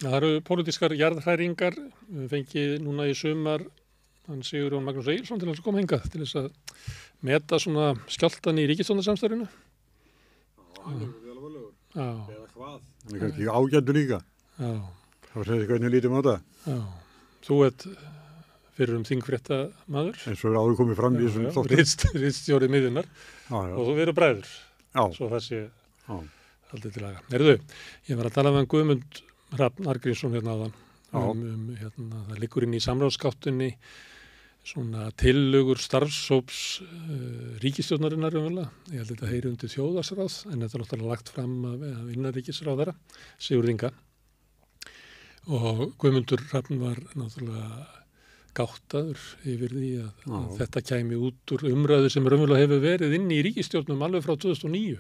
Það eru pólitískar jarðhræringar, við fengið núna í sumar hann Sigurjón Magnús Egilsson til að koma hingað til þess að meta svona skjálftan í ríkisstjórnarsamstarfinu. Hann er vel alvarlegur. Já. Eða hvað? Hann er kannski ágættur líka. Já. Það var segið hvernig lítum á það. Já. Þú ert fyrir þingfréttamaður. En svo er áður komið fram í þessum þáttum. Ritstjóri miðjunnar og þú verður bræður. Já. Svo það sé Já. aldrei til laga. Heyrðu, ég var að tala með Guðmund Hrafn Arngrímsson hérna áðan. Það liggur inn í samráðsgáttunni svona tillögur starfshóps ríkisstjórnarinnar umverulega. Ég held að þetta heyri undir þjóðarsráð en þetta er náttúrulega lagt fram af innanríkisráðherra Sigurð Inga. Og Guðmundur Hrafn var náttúrulega gáttaður yfir því að þetta kæmi út úr umræðu sem raunverulega hefur verið inn í ríkisstjórnum alveg frá 2009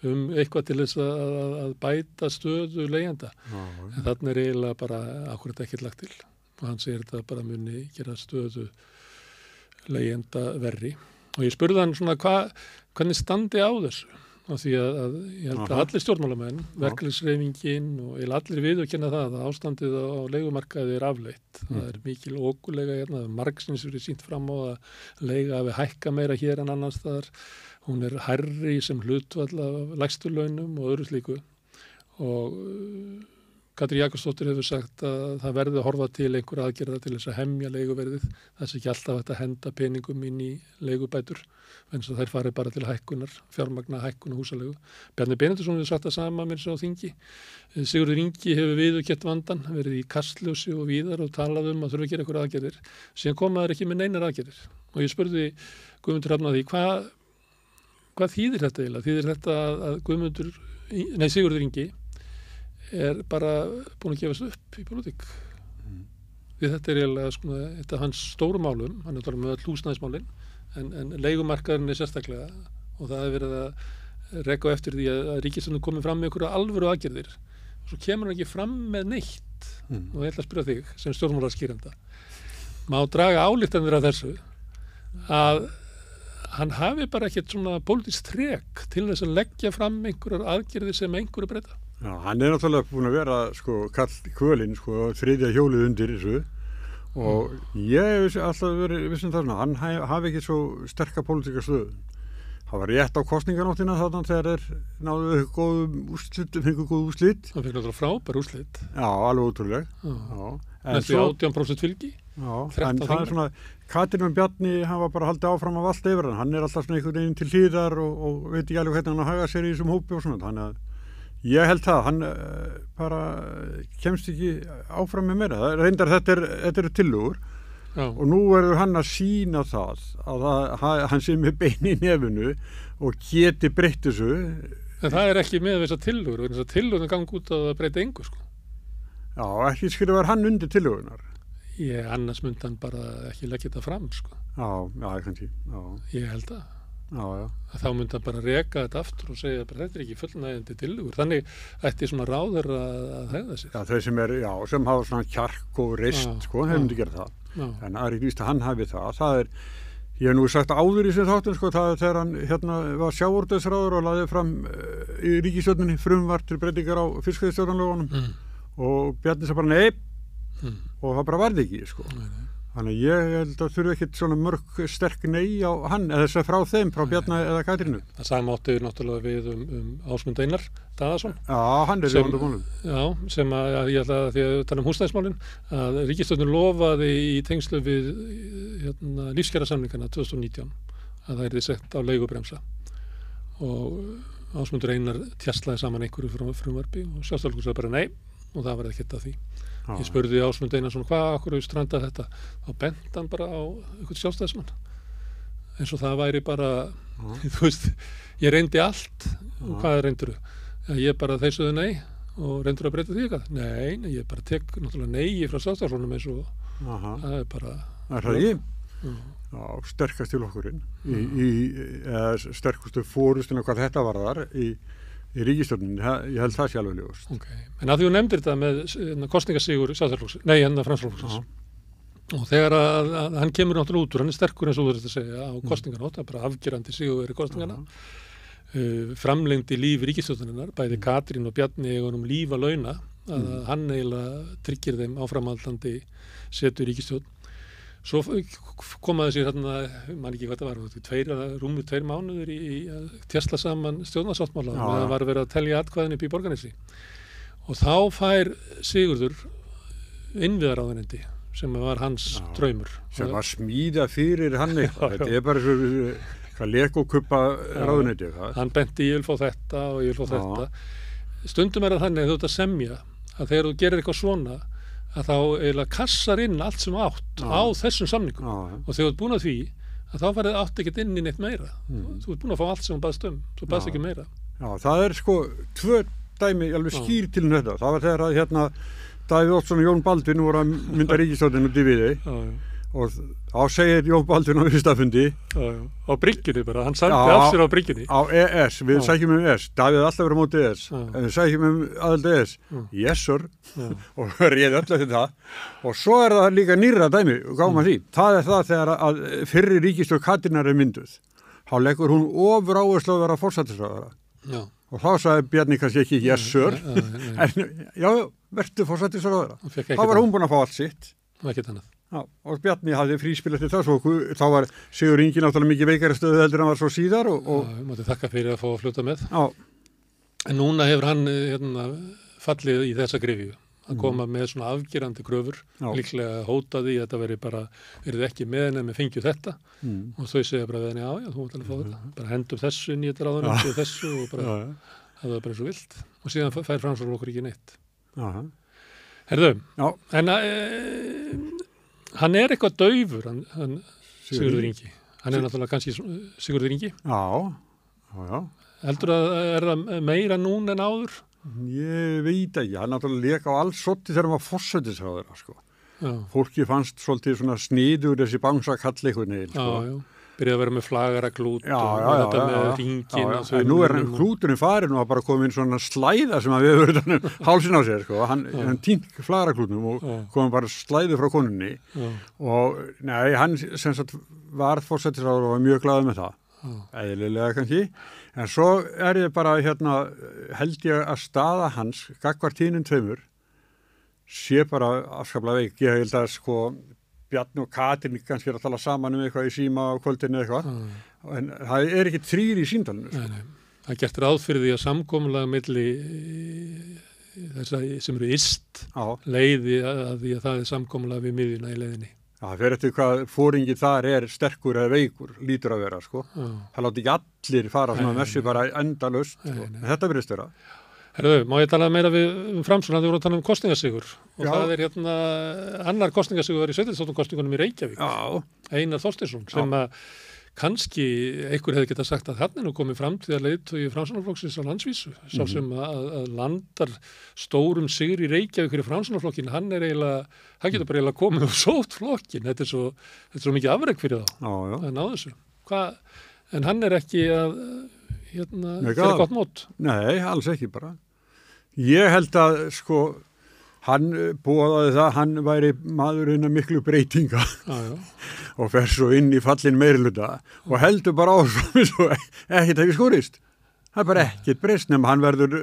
eitthvað til þess að bæta stöðu leigjenda. En þarna er eiginlega bara akkurat ekkert lagt til og hann segir þetta bara muni gera stöðu leigjenda verri. Og ég spurði hann svona hvernig standi á þessu af því að ég held að allir stjórnmálamenn, verkalýðshreyfingin og allir viðurkenna það að ástandið á leigumarkaði er afleitt. Það er mikil ókulega hérna, margsins verið sýnt fram á að leiga hafi hækka meira hér en annars staðar. Hún er hærri sem hlutfall af lægstu launum og öðru slíku og Katrín Jakobsdóttir hefur sagt að það verði að horfa til einhverja aðgerða til þess að hemja leiguverðið. Það sé ekki alltaf hægt að henda peningum inn í leigubætur en þær farið bara til hækkunar, fjármagna hækkun og húsalegu. Bjarni Benediktsson hefur sagt það sama með þessu á þingi. Sigurður Ingi hefur viðurkennt vandann, verið í Kastljósi og víðar og talað að þurfa að gera einhverja aðgerðir. Síðan koma þær ekki með neinar aðgerðir. Og ég spurði Guðmundur Hrafn að því hvað þýðir þetta eiginlega? Þýðir þetta að Sigurður Ingi er bara búin að gefast upp í pólitík. Því þetta er eiginlega þetta hans stóru málum, hann er talað með öll húsnæðismálin, en leigumarkaðurinn er sérstaklega og það er verið að reka á eftir því að ríkisstjórnin komi fram með einhverja alvöru aðgerðir. Svo kemur hann ekki fram með neitt og ég ætla að spyrja þig sem stjórnmálaskýranda. Má draga ályktanir af þessu að hann hafi bara ekkert svona pólitískt þrek til þess að leggja fram einhverjar aðgerðir sem einhverju breyta. Já, hann er náttúrulega búin að vera kall kvölinn, þriðja hjólið undir þessu og ég hef alltaf verið vissum þarna, hann hafi ekki svo sterka pólitíska stöðu. Það var rétt á kosninganóttina þarna þegar náðu góð úrslit. Það fikk náttúrulega frábær úrslit. Já, alveg ótrúlega. Næstu 18% fylgi. Já, en það er svona, Katrín og Bjarni hafa bara haldið áfram að valda yfir hann er alltaf svona einhvern veginn til hlýðar og veit ekki alveg hvernig hann haga sér í þessum hópi og svona, þannig að ég held það, hann bara kemst ekki áfram með meira. Reyndar þetta eru tillögur og nú verður hann að sýna það að hann sé með bein í nefinu og geti breytt þessu. En það er ekki með þessar tillögur, þessar tillögur ganga út að breyta engu, Já, ekki skrifar hann undir tillögunar. Annars myndi hann bara ekki leggja þetta fram, Já, kannski, já. Ég held það. Já. Þá myndi hann bara reka þetta aftur og segja að þetta er ekki fullnægjandi tillögur. Þannig ætti svona ráður að hegða sig. Já, þeir sem hafa svona kjark og reist, þeir myndi gera það. Já. En það er ekki víst að hann hafi það. Ég hef nú sagt áður í sem þáttum, það er þegar hann var sjávarútvegsráður og lagði fram í ríkisstjórninni frumvarp til breytingar á fiskveiðistjórnarlögunum og Bjarni sagði bara nei og það bara varði ekki, Þannig að ég held að þurfi ekkert svona mörg sterk nei á hann eða þess að frá þeim, frá Bjarni eða Katrínu. Það sama átti náttúrulega við Ásmund Einar Daðason. Já, hann er í vandamálum. Já, sem að ég held að því að tala húsnæðismálin, að ríkisstjórnin lofaði í tengslu við lífskjarasamningana 2019 að það yrði sett á leigubremsa. Og Ásmundur Einar tjaslaði saman einhverju frumvarpi og Sjálfstæðisflokkur sagði bara nei og það var ekkert að því. Ég spurði Ásmund Einarsson okkur strandaði þetta og benti hann bara á einhvern sjálfstæðismann eins og það væri bara þú veist, ég reyndi allt og hvað reyndirðu? Ég bara þeisuðu nei og reyndur að breyta því eitthvað? Nei, ég bara tek náttúrulega nei frá sjálfstæðisflokknum eins og það er bara Er það ég? Já, sterkast til okkurinn sterkustu fórustuna hvað þetta varðar í ríkisstjórnin, ég held það sé alveg ljóst. En að því þú nefndir þetta með kosningasigur Framsóknarflokksins og þegar að hann kemur náttúrulega út úr, hann er sterkur eins og þú verður að segja á kosninganótt, það er bara afgerandi sigur í kosningana, framlengdi líf ríkisstjórnarinnar, bæði Katrín og Bjarni eiga honum líf að launa að hann eiginlega tryggir þeim áframhaldandi setur ríkisstjórn. Svo komaði sér þarna, man ekki hvað það var, rúmur 2 mánuður í að tjasla saman stjórnarsáttmála og það var verið að telja atkvæðin upp í Borgarnesi. Og þá fær Sigurður innviðaráðuneyti sem var hans draumur. Sem var smíða fyrir hann eitthvað. Þetta bara svo legokuppa ráðuneyti. Hann benti ég vil fá þetta og ég vil fá þetta. Stundum það þannig að þú ert að semja að þegar þú gerir eitthvað svona að þá eiginlega kassar inn allt sem átt á þessum samningum og þegar þú ert búin að því að þá farið átt ekkert inn í neitt meira. Þú ert búin að fá allt sem þú baðst þú baðst ekki meira. Já, það sko 2 dæmi alveg skýr til þetta. Það var þegar að Davíð Oddsson og Jón Baldvin voru að mynda ríkisstjórnin út í Viðey og þá segir Jón Baldvin á fyrstafundi á bryggjunni bara, hann samti af sér á bryggjunni á ES, við sækjum ES Davíð alltaf verið á móti ES en við sækjum aðild ES, yes sir og réði öll eftir það og svo það líka nýrra dæmi gáum að því, það það þegar að fyrri ríkisstjórn Katrínar mynduð þá leggur hún ofur áherslu að vera forsætisráðherra og þá sagði Bjarni kannski ekki yes sir en já, vertu forsætisráðherra þá var hún búin að fá allt sitt og ekkert annað. Já, og Bjarni hafði fríspil eftir það, þá var Sigur Ingi náttúrulega mikið veikari stöðu heldur en hann var svo síðar og mátti þakka fyrir að fá að fljóta með. Já. En núna hefur hann fallið í þessa gryfju að koma með svona afgerandi kröfur, líklega hótaði að þetta verið ekki með en við fengjum þetta og þau segja bara við henni, já, þú mátt alveg fá þetta, bara hendum þessu inn í þetta ráðunum og þessu og bara það var bara svo vilt og síðan fær Framsóknarflokkur ekki neitt. Herðu, en hann eitthvað daufur, hann Sigurður Ingi. Hann náttúrulega kannski Sigurður Ingi. Já. Heldur það meira núna en áður? Ég veit ekki, hann náttúrulega lék á alls sotti þegar hann var forsætisráðherra, sko. Fólki fannst svolítið svona sniður þessi bangsakall einhvern veginn, sko. Já. Byrjaði að vera með flagaraklút og þetta með ringin og þau. Nú klúturinn farin og bara komið inn svona slæða sem að við höfum hálsin á sér, sko. Hann týnt flagaraklútnum og komið bara slæði frá konunni og hann sem sagt var forsætisráðherra og var mjög glaður með það. Eðlilega kannski. En svo ég bara held ég að staða hans gagnvart hinum tveimur sé bara afskaplega veik. Ég held að sko Bjarni og Katrín kannski að tala saman eitthvað í síma á kvöldinu eitthvað en það ekki 3 í símtalinu. Nei. Það gert ráð fyrir því að samkomulag milli þess að sem eru yst leiði að því að það samkomulag við miðjuna í leiðinni. Það fer eftir hvað fóringi þar sterkur eða veikur, lítur að vera, sko. Það láti ekki allir fara svona messi bara endalaust, sko. En þetta virðist vera. Herðu, má ég tala meira við Framsókn að þið voru að tala kostingasigur og það annar kostingasigur í sveitarstjórnarkosningunum í Reykjavík. Einar Þorsteinsson sem að kannski einhver hefði getað sagt að hann nú komið fram til að leiðtogi Framsóknarflokksins á landsvísu. Sá sem að landar stórum sigri í Reykjavík fyrir Framsóknarflokkin, hann getur bara eiginlega komið og sótt flokkin. Þetta er svo mikið afrek fyrir þá. Það ná þessu. En hann ekki að fyrir gott mót. Nei, alls ekki bara. Ég held að sko hann boðaði það, hann væri maðurinn að miklu breytinga og fer svo inn í fallin meirihluta og heldur bara áfram svo ekkert hefði skorist. Það bara ekkert breyst nema hann verður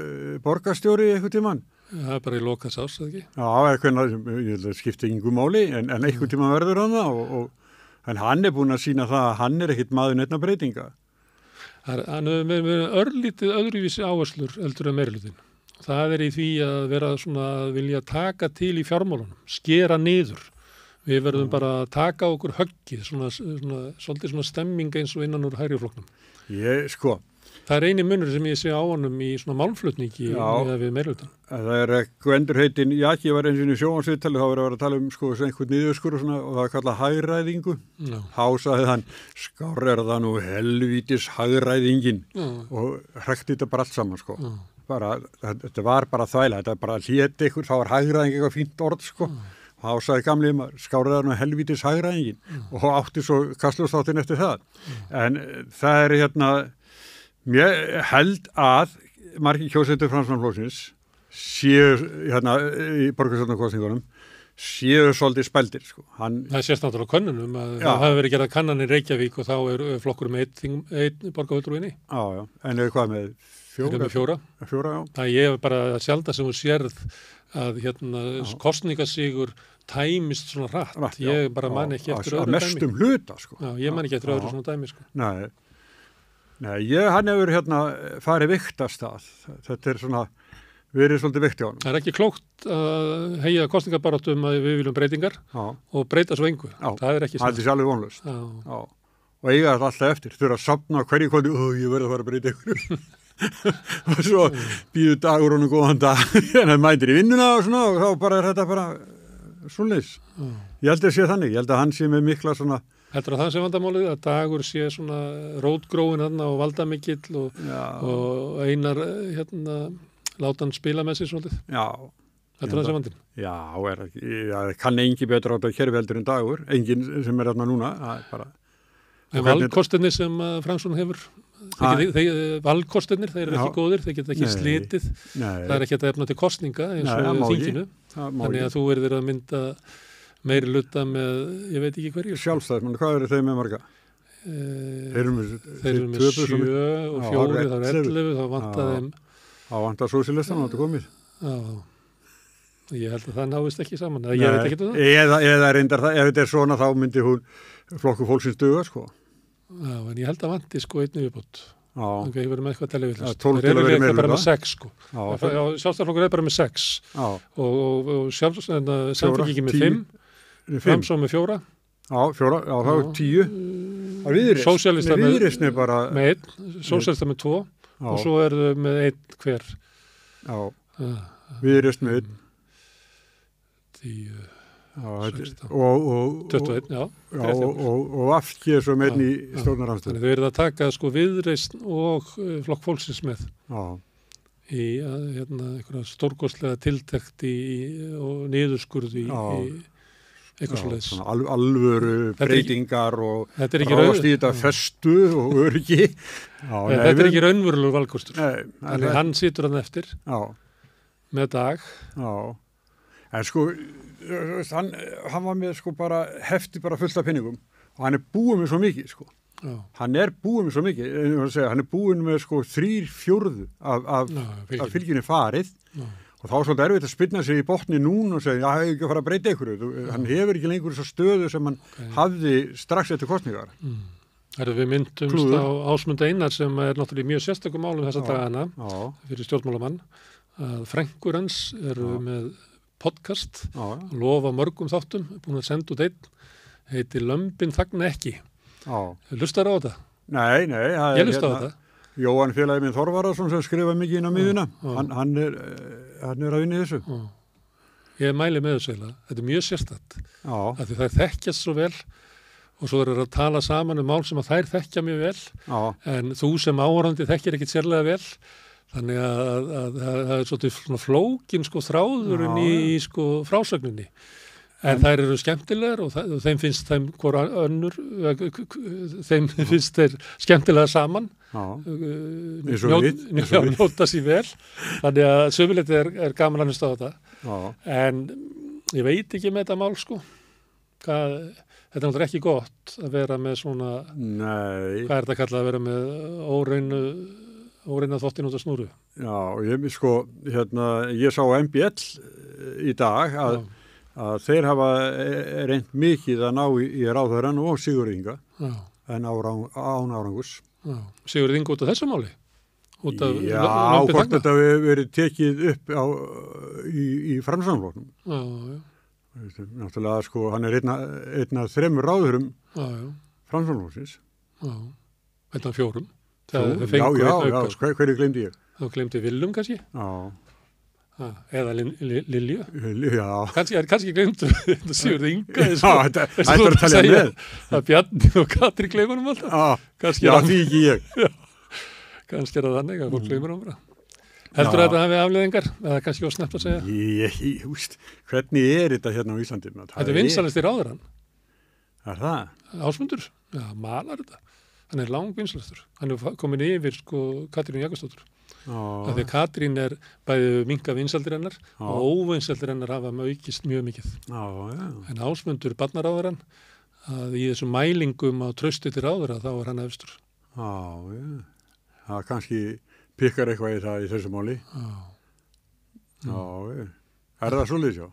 borgarstjóri eitthvað tímann. Það bara í lokans árs, eða ekki? Ég held að skipta yngu máli en eitthvað tímann verður hann það en hann búinn að sýna það að hann ekkert maður neittna breytinga. Hann hefur verið örlítið öðruvísi áherslur heldur en meirihlutin. Það í því að vera svona að vilja taka til í fjármálunum, skera niður. Við verðum bara að taka okkur höggið, svolítið svona stemming eins og innan úr hægriflokknum. Það eini munur sem ég sé á honum í svona málflutningi eða við meirihlutan. Það endurheitin, ég var eins og í sjónvarpsviðtali, þá var að tala einhvern niðurskur og það er kallað hagræðingu. Þá sagði hann, skár það nú helvítis hagræðingin og hrekti þetta bara allt saman, sko. Þetta var bara þvæla, þetta bara hléti ykkur, þá var hagræðing eitthvað fínt orð, sko. Þá sagði gamli skárið það nú helvítis hagræðingin og átti svo kastljóðstáttin eftir það. En það ég held að margir kjósendur Framsóknarflokksins séu í borgarstjórnarkosningunum séu svolítið spældir, sko. Það sést náttúrulega könnunum að það hafi verið gerað kannan í Reykjavík og þá flokkur með einn borgarfulltrúi inni. En hvað með Fjóra. Já. Það ég hef bara sjálfda sem þú sérð að kosningasigur tæmist svona hratt. Ég bara man ekki eftir öðru dæmi. Að mestum hluta, sko. Já, ég man ekki eftir öðru svona dæmi, sko. Nei, hann hefur farið viktastað. Þetta svona, verið svolítið vikti á hann. Það ekki klókt að heyja kosningabaráttum að við viljum breytingar og breyta svo engu. Það ekki það er alveg vonlaust. Já. Og eiga þetta alltaf eftir. Þurfa að safna hverju kvöldi, ég verði að fara að breyta ykkur. Og svo býðu dagur og góðan dag. En það mætir í vinnuna og svona og þá bara þetta bara svoleiðis. Ég held að sé þannig. Ég held að hann sé með mikla svona. Þetta það sem vandamálið, að dagur sé svona rótgróin hann og valdamikill og Einar láta hann spila með sér svolítið. Já. Þetta það sem vandin. Já, kann engin betur á þetta kerfi heldur en dagur. Engin sem þarna núna. Það bara. En valkostinni sem Framsókn hefur, valkostinir, þeir eru ekki góðir, þeir geta ekki slitið. Það ekki að efna til kostninga eins og þinginu. Þannig að þú verður að mynda meiri hluta með, ég veit ekki hverju. Sjálfstæðismenn, hvað eru þeir með marga? Þeir eru með 7 og 4, þá er 11, þá vantar þeim. Þá vantar sósíalistan, þá er þetta komið. Já, ég held að það náist ekki saman, ég veit ekki það. Eða reyndar það, ef þetta er svona, þá myndi hún flokku fólksins duga, sko. Já, en ég held að vanti, sko, einnig viðbót. Já. Ok, ég verður með eitthvað televillast. 12 til að vera meira. Bara með 6, sko. Sjálfstæðisflokkur bara með 6. Og Samfylkingin með 5. Framsókn með 4. Já, 4. Já, það er 10. Viðreisn bara með 1. Sósíalistar með 2. Og svo er þau með 1 hver. Já. Viðreisn með 1. 10. Og 21, já. Og afki er svo með einn í stjórnarandstöðu. Þannig þau eru að taka sko Viðreisn og Flokk fólksins með. Já. Í einhverja stórkostlega tiltekt og niðurskurði í eitthvað svoleiðis. Alvöru breytingar og ráðast í þetta festu og öryggi. Þetta er ekki raunverulegur valkostur. Þannig hann situr hann eftir með dag. Já. En sko, hann var með sko bara hefti bara fullt af pinningum og hann er búin með svo mikið sko. Já. Hann er búin með svo mikið, hann er búin með sko 3/4 af fylginni farið. Já. Og þá er svolítið erfitt að spinna sig í botni núna og segja, ég hef ekki að fara að breyta ykkur. Hann hefur ekki lengur þessa stöðu sem hann hafði strax eftir kosningar. Við myndumst á Ásmund Einar sem er náttúrulega mjög sérstakum málum þessa dagana fyrir stjórnmálamann. Frænkur hans eru með podcast, lofa mörgum þáttum, búin að senda út einn, heitir Lömbin þagna ekki. Hlustar á þetta? Nei. Ég hlusta á þetta. Jóhann félagi minn Þorvarason sem skrifa mikið inn á miðuna, hann er að vinna í þessu. Ég mæli með þessu eiginlega. Þetta er mjög sérstakt. Því þær þekkjast svo vel og svo eru að tala saman mál sem að þær þekkja mjög vel, en þú sem áhorfandi þekkir ekkit sérlega vel. Þannig að það er svolítið svona flókin sko þráðurinn í sko frásögninni. En þær eru skemmtilegar og þeim finnst þeim þeir skemmtilega saman. Njóta sér vel. Þannig að sömuleyti er gaman að hlusta á þetta. En ég veit ekki með þetta mál sko. Þetta er náttúrulega ekki gott að vera með svona, hvað er þetta kallað að vera með óreina þvottin út af snúru. Já, ég sá MBL í dag að þeir hafa reynt mikið að ná í ráðherrann og Sigurð Inga en án árangus. Sigurð Inga út af þessu máli? Já, hvort þetta verið tekið upp í Framsóknarflokknum. Já. Náttúrulega, sko, hann er einn af 3 ráðherrum Framsóknarflokksins. Já, einn af 4. Já, hverju glemdi ég? Þá glemdi Willum kannski? Já. Eða Lilju? Já. Kannski glemdu Sigurð Inga. Já, þetta er að talja með. Það Bjarni og Katri gleymar alltaf. Já, því ekki ég. Kannski er það þannig að fólk gleymar bara. Heldur þetta hafi afleiðingar? Eða kannski var snabbt að segja? Hvernig er þetta hérna á Íslandi? Þetta er vinsælasti ráðherrann. Er það? Ásmundur? Já, malar þetta. Hann er langvinslastur. Hann er komin yfir sko Katrínu Jakobsdóttur. Af því að Katrín er bæði minnka vinsaldir hennar og óvinsaldir hennar hafa aukist mjög mikið. En Ásmundur barnaráðherrann að í þessum mælingum á trausti til ráðherra þá var hann efstur. Það kannski pikkar eitthvað í það í þessu máli. Já, það svolítið sjá?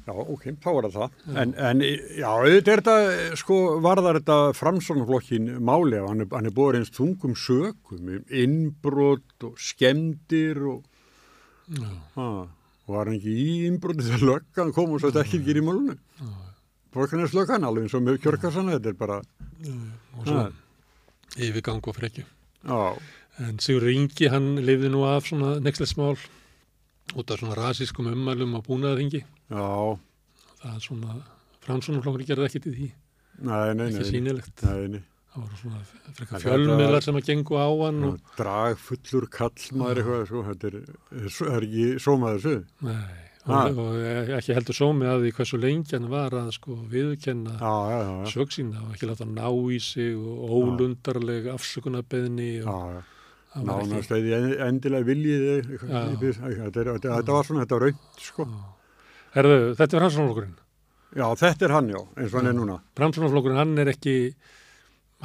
Já, ok, þá var það. En já, auðvitað þetta, sko, varðar þetta Framsóknarflokkin máli ef hann búið eins þungum sökum, innbrot og skemmdir og var hann ekki í innbrotið þegar löggan kom og svo þetta ekki í málunum. Borgarnes löggan alveg eins og með kjörkassana, þetta bara... og svo yfirgang og frekju. Já. En Sigurður Ingi, hann lifði nú af svona nexlismál út af svona rasískum ummælum á búnaðarþingi. Já. Það er svona, Framsóknarflokkurinn gerði ekkert í því. Nei. Ekki sýnilegt. Nei. Það voru svona frekar fjölmiðlar sem að gengu á hann. Dragfullur kallmaður eitthvað, sko. Þetta er ekki sómaður sögð. Nei. Og ekki heldur sómi að því hversu lengi hann var að sko viðurkenna sök sína og ekki láta ná í sig og ólundarleg afsökunarbeðni og nánast endilega viljið þetta var svona, þetta var raunt sko. Herðu, þetta er Framsóknarflokkurinn? Já, þetta er hann, já, eins og hann er núna. Framsóknarflokkurinn, hann er ekki,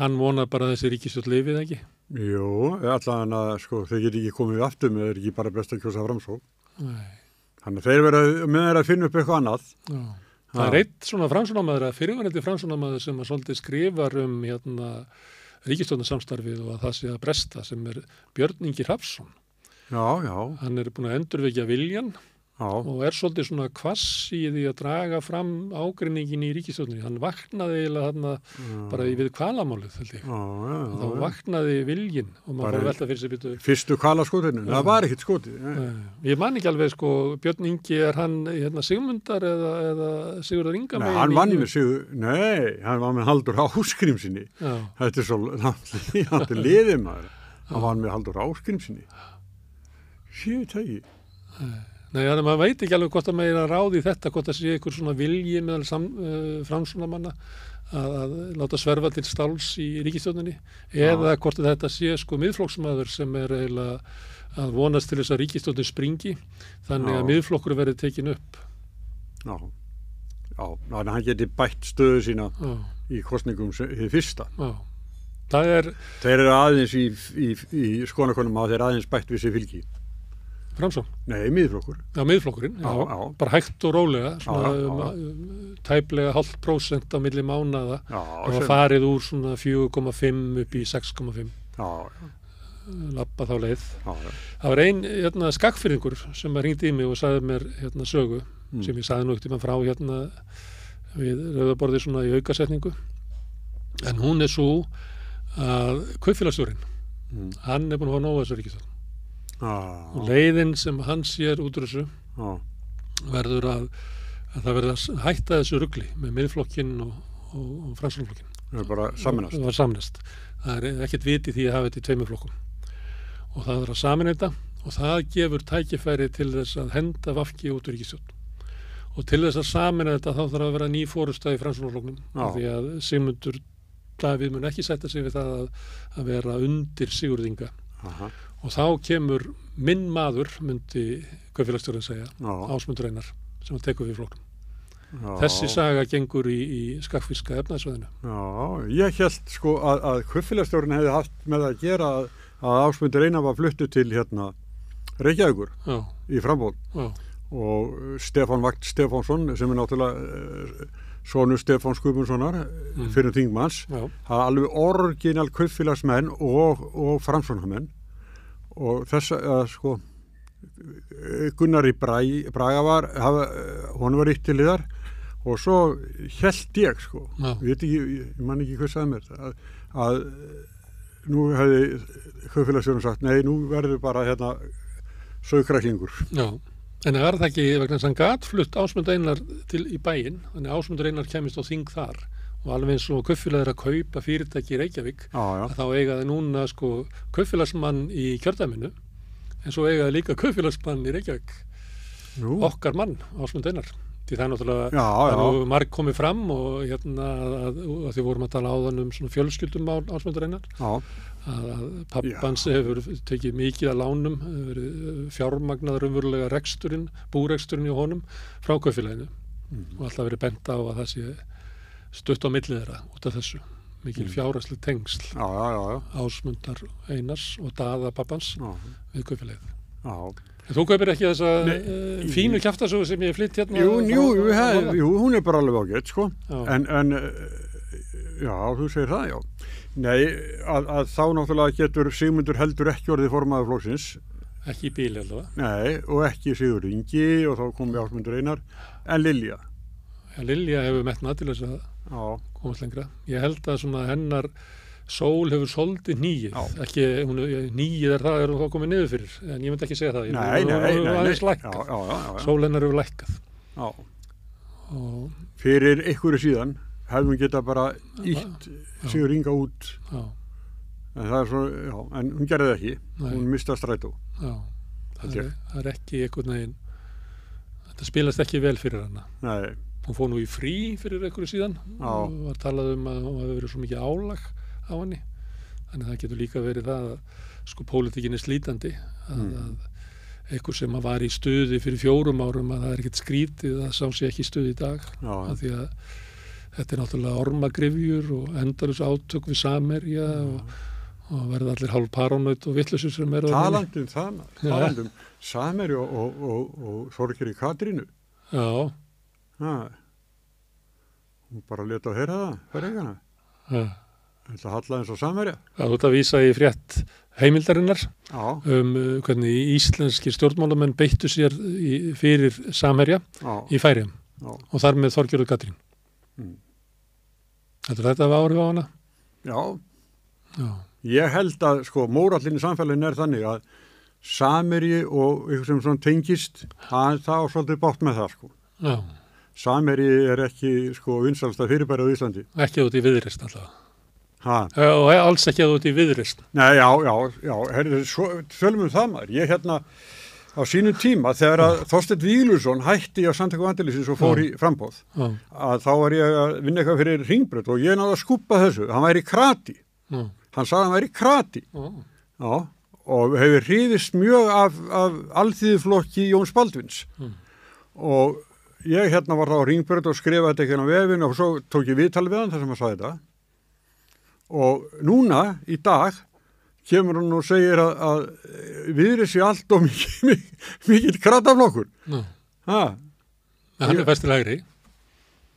hann vonar bara þessi ríkisstjórn lifið ekki? Jú, allan að sko, þeir geti ekki komið aftur með, þeir ekki bara best að kjósa Framsókn. Nei. Þannig að þeir verða að finna upp eitthvað annað. Já. Það er eitt svona Framsóknarmaður, fyrirvænandi Framsóknarmaður sem að svolítið skrifar ríkisstjórnarsamstarfið og að það sé að bresta sem er Björn Ingi Hrafnsson. Já. Hann er búin að endurvekja viljan og er svolítið svona hvass í því að draga fram ágreiningin í ríkisstjórninni. Hann vaknaði eiginlega þarna bara við kvalamálið, held ég. Þá vaknaði viljin og maður fór velta fyrir sig býtu. Fyrstu kvalaskotinu, það var ekkert skotið. Ég man ekki alveg, sko, Björn Ingi, er hann Sigmundar eða Sigurður Inga megin? Nei, hann vann með Sigurður, hann var með Halldór Ásgrímssyni. Þetta er svo, hann er liðið maður. Hann var með Halldór Ásgrímssyni. Nei, þannig að maður veit ekki alveg hvort að meira ráði þetta, hvort að sé einhver svona vilji meðal framsóknarmanna að láta sverfa til stáls í ríkisstjórninni eða hvort að þetta sé sko miðflokksmaður sem er eiginlega að vonast til þess að ríkisstjórnin springi þannig að miðflokkur verði tekin upp. Já, þannig að hann geti bætt stöðu sína í kosningum hið fyrsta. Já. Þeir eru aðeins í skoðanakönnum að þeir aðeins bætt við sér fylgi. Framsókn? Nei, miðflokkur. Já, miðflokkurinn, já. Bara hægt og rólega, svona tæplega 0,5% á milli mánaða og farið úr svona 4,5 upp í 6,5. Labba þá leið. Það var ein skakfirðingur sem hringdi í mig og sagði mér sögu sem ég sagði nú ekkert frá við rauðaborðið svona í aukasetningu. En hún er svo að kaupfélagsstjórinn, hann er búin að fá nóg að þessu ríkisstjórn. Og leiðin sem hann sér út úr þessu verður að það verður að hætta þessu rugli með miðflokkinn og Framsóknarflokkinn. Það er bara sameinast. Það var sameinast. Það er ekkert vit í því að hafa þetta í tveimur flokkum. Og það verður að sameina þetta og það gefur tækifæri til þess að henda VG út úr ríkisstjórn. Og til þess að sameina þetta þá þarf að vera ný forysta í Framsóknarflokknum. Því að Sigmundur Davíð mun ekki sætta sig við það að vera undir Sigurð Inga. Og þá kemur minn maður, myndi kaupfélagsstjórinn segja, Ásmundur Einar, sem að tekur við flokknum. Þessi saga gengur í skagfirska efnaðsvæðinu. Já, ég hélt sko að kaupfélagsstjórinn hefði haft með að gera að Ásmundur Einar var fluttur til Reykjavíkur í framboð. Og Stefán Vagn Stefánsson, sem er náttúrulega sonur Stefán Guðmundssonar fyrir þingmanns, það alveg orginal kaupfélagsmenn og framsóknarmenn. Og þess að sko Gunnar í Braga hún var eitt til liðar og svo hélt ég sko ég man ekki hvað sagði mér að nú hefði kaupfélagsstjórinn sagt nei, nú verður bara saukræklingur. Já, en það var það ekki vegna þess að hann gat flutt Ásmundur Einar í bæinn, þannig að Ásmundur Einar kemist á þing þar og alveg eins og kaupfélag að kaupa fyrirtæki í Reykjavík að þá eigaði núna sko kaupfélagsmann í kjördæminu en svo eigaði líka kaupfélagsmann í Reykjavík okkar mann, Ásmundur Einar því það er náttúrulega marg komið fram og að því vorum að tala áðan svona fjölskyldumál Ásmundur Einar að pappans hefur tekið mikið að lánum, hefur verið fjármagnaður umverulega búreksturinn í honum frá kaupfélaginu og alltaf verið bent á að það sé stutt á milli þeirra út af þessu mikil fjárhagsleg tengsl Já. Ásmundar Einars og Daða pappans Já. við kaupfélagið. Já. En þú kaupir ekki þessa fínu kjaftasögu sem ég flytt hérna? Jú, hún er bara alveg ágætt, sko. Já. En já, þú segir það, já. Nei, að þá náttúrulega getur Sigmundur heldur ekki orðið formaður flokksins. Ekki í bíli allavega. Nei, og ekki Sigurður Ingi og þá kom Ásmundur Einar, en Lilja. Ja, Lilja hefur metnað til þess að komast lengra. Ég held að svona hennar sól hefur svolítið nýið. Ekki, nýið er það, þá komið niður fyrir. En ég myndi ekki segja það. Nei. Sól hennar hefur lækkað. Já. Og fyrir einhverju síðan hefðum við getað bara ítt Sigurður Inga út. Já. En það er svo, en hún gerði það ekki. Nei. Hún mista strætó. Já. Það er ekki einhvern veginn, þetta spilast ekki vel fyrir hana. Nei. Hún fór nú í frí fyrir einhverju síðan og var talað að hún hefði verið svo mikið álag á henni. Þannig að það getur líka verið það að sko pólitíkin er slítandi að einhver sem var í stuði fyrir 4 árum að það er ekkert skrítið að sá sig ekki í stuði í dag. Af því að þetta er náttúrulega ormagrifjur og endalaus átök við Samherja og verða allir hálf parónaut og vittlausir sem eru Talandum Samherja og Þorgeiri Katrínu. Já. Hún bara leta að heyra það fyrir eigana. Þetta halla eins og Samherja. Þú ert að vísa í frétt heimildarinnar hvernig íslenskir stjórnmálamenn beittu sér fyrir Samherja í Færeyjum og þar með Þorgerður Katrín. Þetta var áhrif á hana? Já. Ég held að sko mórallinn í samfélaginu er þannig að Samherji og eitthvað sem svona tengist, það á svolítið bátt með það sko. Já. Samherji er ekki sko vinsælsta fyrirbæri á Íslandi. Ekki út í Viðreisn alltaf. Og alls ekki út í Viðreisn. Nei, já, herri, tölum það maður. Ég hérna á sínum tíma þegar að Þorsteinn Víglundsson hætti á Samtökum Atvinnulífsins og fór í framboð, að þá var ég að vinna eitthvað fyrir Hringbraut og ég náði að skúppa þessu. Hann væri krati. Hann sagði hann væri krati. Og hefur hrifist mjög af alþýðuflokki Jóns Baldvins. Og ég hérna var þá á Hringbraut og skrifaði þetta ekki á vefinn og svo tók ég viðtal við hann þar sem hann sagði þetta. Og núna, í dag, kemur hann og segir að Viðreisn sé allt og mikill krataflokkur. Hann er bestur hægri.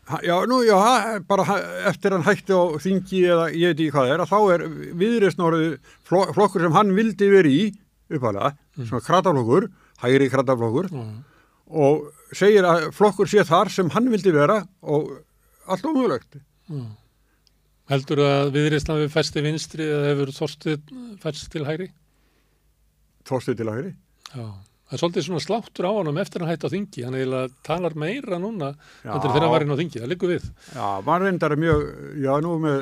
Bara eftir hann hætti á þingi eða ég veit ekki hvað það er, að þá er Viðreisn orðið flokkur sem hann vildi verið í upphæðlega, svona krataflokkur, hægri krataflokkur, og segir að flokkur sé þar sem hann vildi vera og allt ómögulegt. Heldur að Viðreisn hafi festi vinstri eða hefur Þorsteinn fest til hægri? Þorsteinn til hægri? Já. Það er svolítið svona sláttur á honum eftir hann hætti á þingi. Hann eiginlega talar meira núna þegar hann var inn á þingi. Það liggur við. Já, maður reyndar mjög, nú með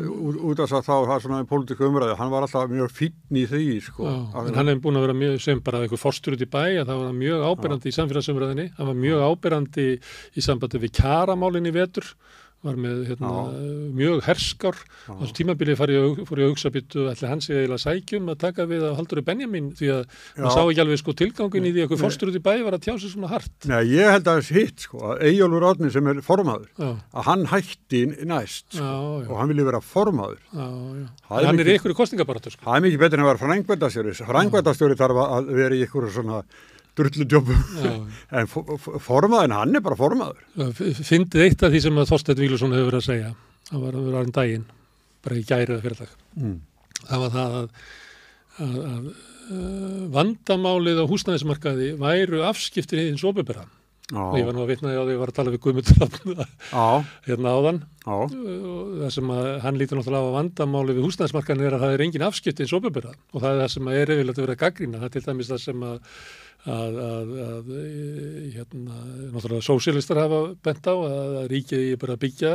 út af þá, það er svona pólitísku umræði. Hann var alltaf mjög fínn í því, sko. En hann hefði búin að vera mjög, sem bara eitthvað forstur út í bæ, að það var mjög áberandi í samfélagsumræðinni. Hann var mjög áberandi í sambandi við kjaramálin í vetur. Var með mjög herskár á þessu tímabili fór ég að hugsa býttu ætli hans ég eiginlega sækjum að taka við af Halldóri Benjamín því að maður sá ekki alveg sko tilgangin í því að eitthvað forstur út í bæ var að tjá sig svona hart. Nei, ég held að hitt sko að Eyjólfur Árni sem er formaður að hann hætti næst og hann vilja vera formaður. Hann er í einhverju kosningabaráttu sko. Það er mikið betur en að vera framkvæmdastjóri. Framkvæmdastjóri þarf að vera í einhverju svona drulludjópum, en formaðurinn, hann er bara formaður. Fyndið eitt af því sem að Þorsteinn Víglundsson hefur verið að segja, það var um daginn, bara í gæri eða fyrirdag. Það var það að vandamálið á húsnæðismarkaði væru afskiptir hins opinbera. Og ég var nú að vitna á því að ég var að tala við Guðmundur hérna áðan. Og það sem að hann lítur náttúrulega á vandamáli við húsnæðismarkaðin er að það er engin afskipti hins opinbera. Og það er það sem er yfirleitt að vera að gagnrýna. Það er til dæmis það sem náttúrulega sósíalistar hafa bent á að ríkið er bara að byggja.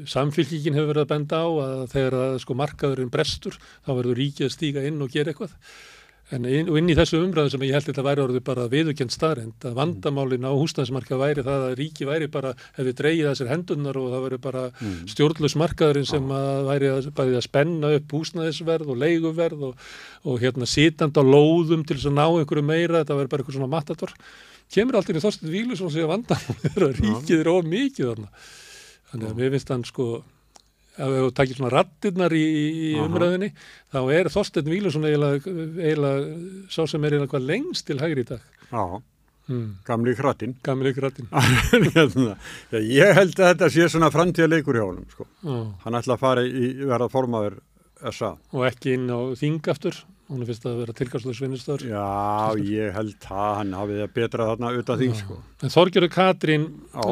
Samfylkingin hefur verið að benda á að þegar sko markaðurinn brestur þá verður ríkið að stíga inn og gera eitthvað. En inn í þessu umræðu sem ég held þetta væri orðið bara viðurkennd staðreynd að vandamálin á húsnæðismarkað væri það að ríki væri bara hefði dregið að sér hendurnar og það væri bara stjórnlaus markaðurinn sem að væri að spenna upp húsnæðisverð og leiguverð og sitandi á lóðum til þess að ná einhverju meira, þetta væri bara eitthvað svona matador. Kemur alltaf í Þorsteinn Víglundsson og segja vandamálin er að ríkið er of mikið þarna. Þannig að mér finnst hann sko ef þú takir svona raddirnar í umræðinni, þá Þorsteinn Víglundsson eiginlega sá sem eiginlega hvað lengst til hægri í dag. Já, gamli krattinn. Gamli krattinn. Ég held að þetta sé svona framtíðarleikur hjá honum, sko. Hann ætla að fara verða formaður SA. Og ekki inn á þing aftur, hún finnst að vera tilgangslaus vinnustaður. Já, ég held að hann hafið það betra þarna utan þing, sko. En Þorgerður Katrín,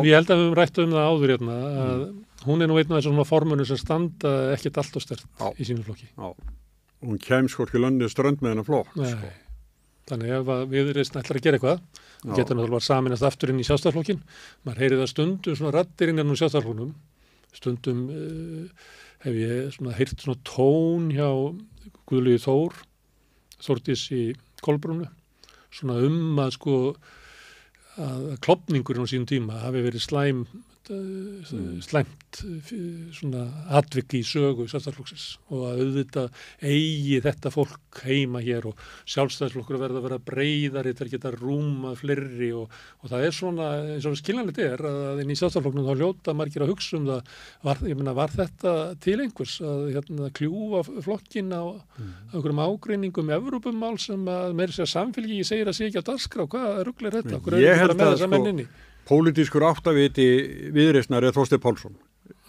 ég held að við höfum rætt það áður hérna, að hún nú einn af þessum formunum sem standa ekkert allt og sterkt í sínum flokki. Já, hún kem sko ekki löndið strönd með hennar flokk, sko. Þannig ef Viðreisn ætlar að gera eitthvað, getur náttúrulega saminast aftur inn í Sjálfstæðisflokkinn. Maður heyrir það stundum svona raddir inn í Sjálfstæðisflokknum. Stundum hef ég svona heyrt svona tón hjá Guðlaugi Þórdísi Kolbrúnu, svona að sko að klofningurinn á sínum tíma hafi verið slæmt svona atvik í sögu Sjálfstæðisflokksins og að auðvitað eigi þetta fólk heima hér og Sjálfstæðisflokkur verða að vera breiðari til að geta rúmað fleiri og það svona eins og skiljanlegt að inn í Sjálfstæðisflokknum þá hljóta margir að hugsa var þetta til einhvers að kljúfa flokkin á einhverjum ágreiningum Evrópumál sem að meira sér samfélgi segir að sé ekki á dagskrá, hvað rugl þetta? Ég held að pólitískur áttaviti Viðreisnar Þorsteinn Pálsson.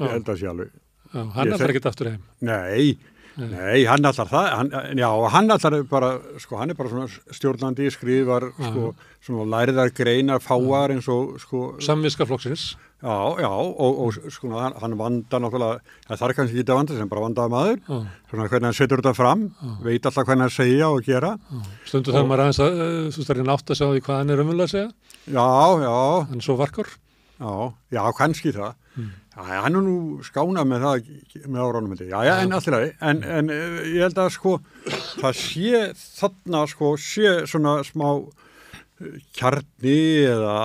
Ég held að sé alveg. Já, hann ætlar ekkert aftur heim. Nei, hann ætlar það. Hann ætlar bara, sko, hann bara svona stjórnandi, skrifar, sko, svona lærðar greinar, fáar eins og, sko. Samviska flokksins. Já, og sko, hann vandar náttúrulega, það er kannski ekki að vanda sem bara vandaði maður. Svona hvernig hann setur þetta fram, veit alltaf hvernig hann segja og gera. Stundu þarf maður aðeins að, þú stærðin átt að sjá því hvað hann umvöldað að segja. Já. Hann svo varkur. Já, kannski það. Hann nú skánað með það með árunum þetta. Já, en alltaf en ég held að sko það sé þarna sko sé svona smá kjarni eða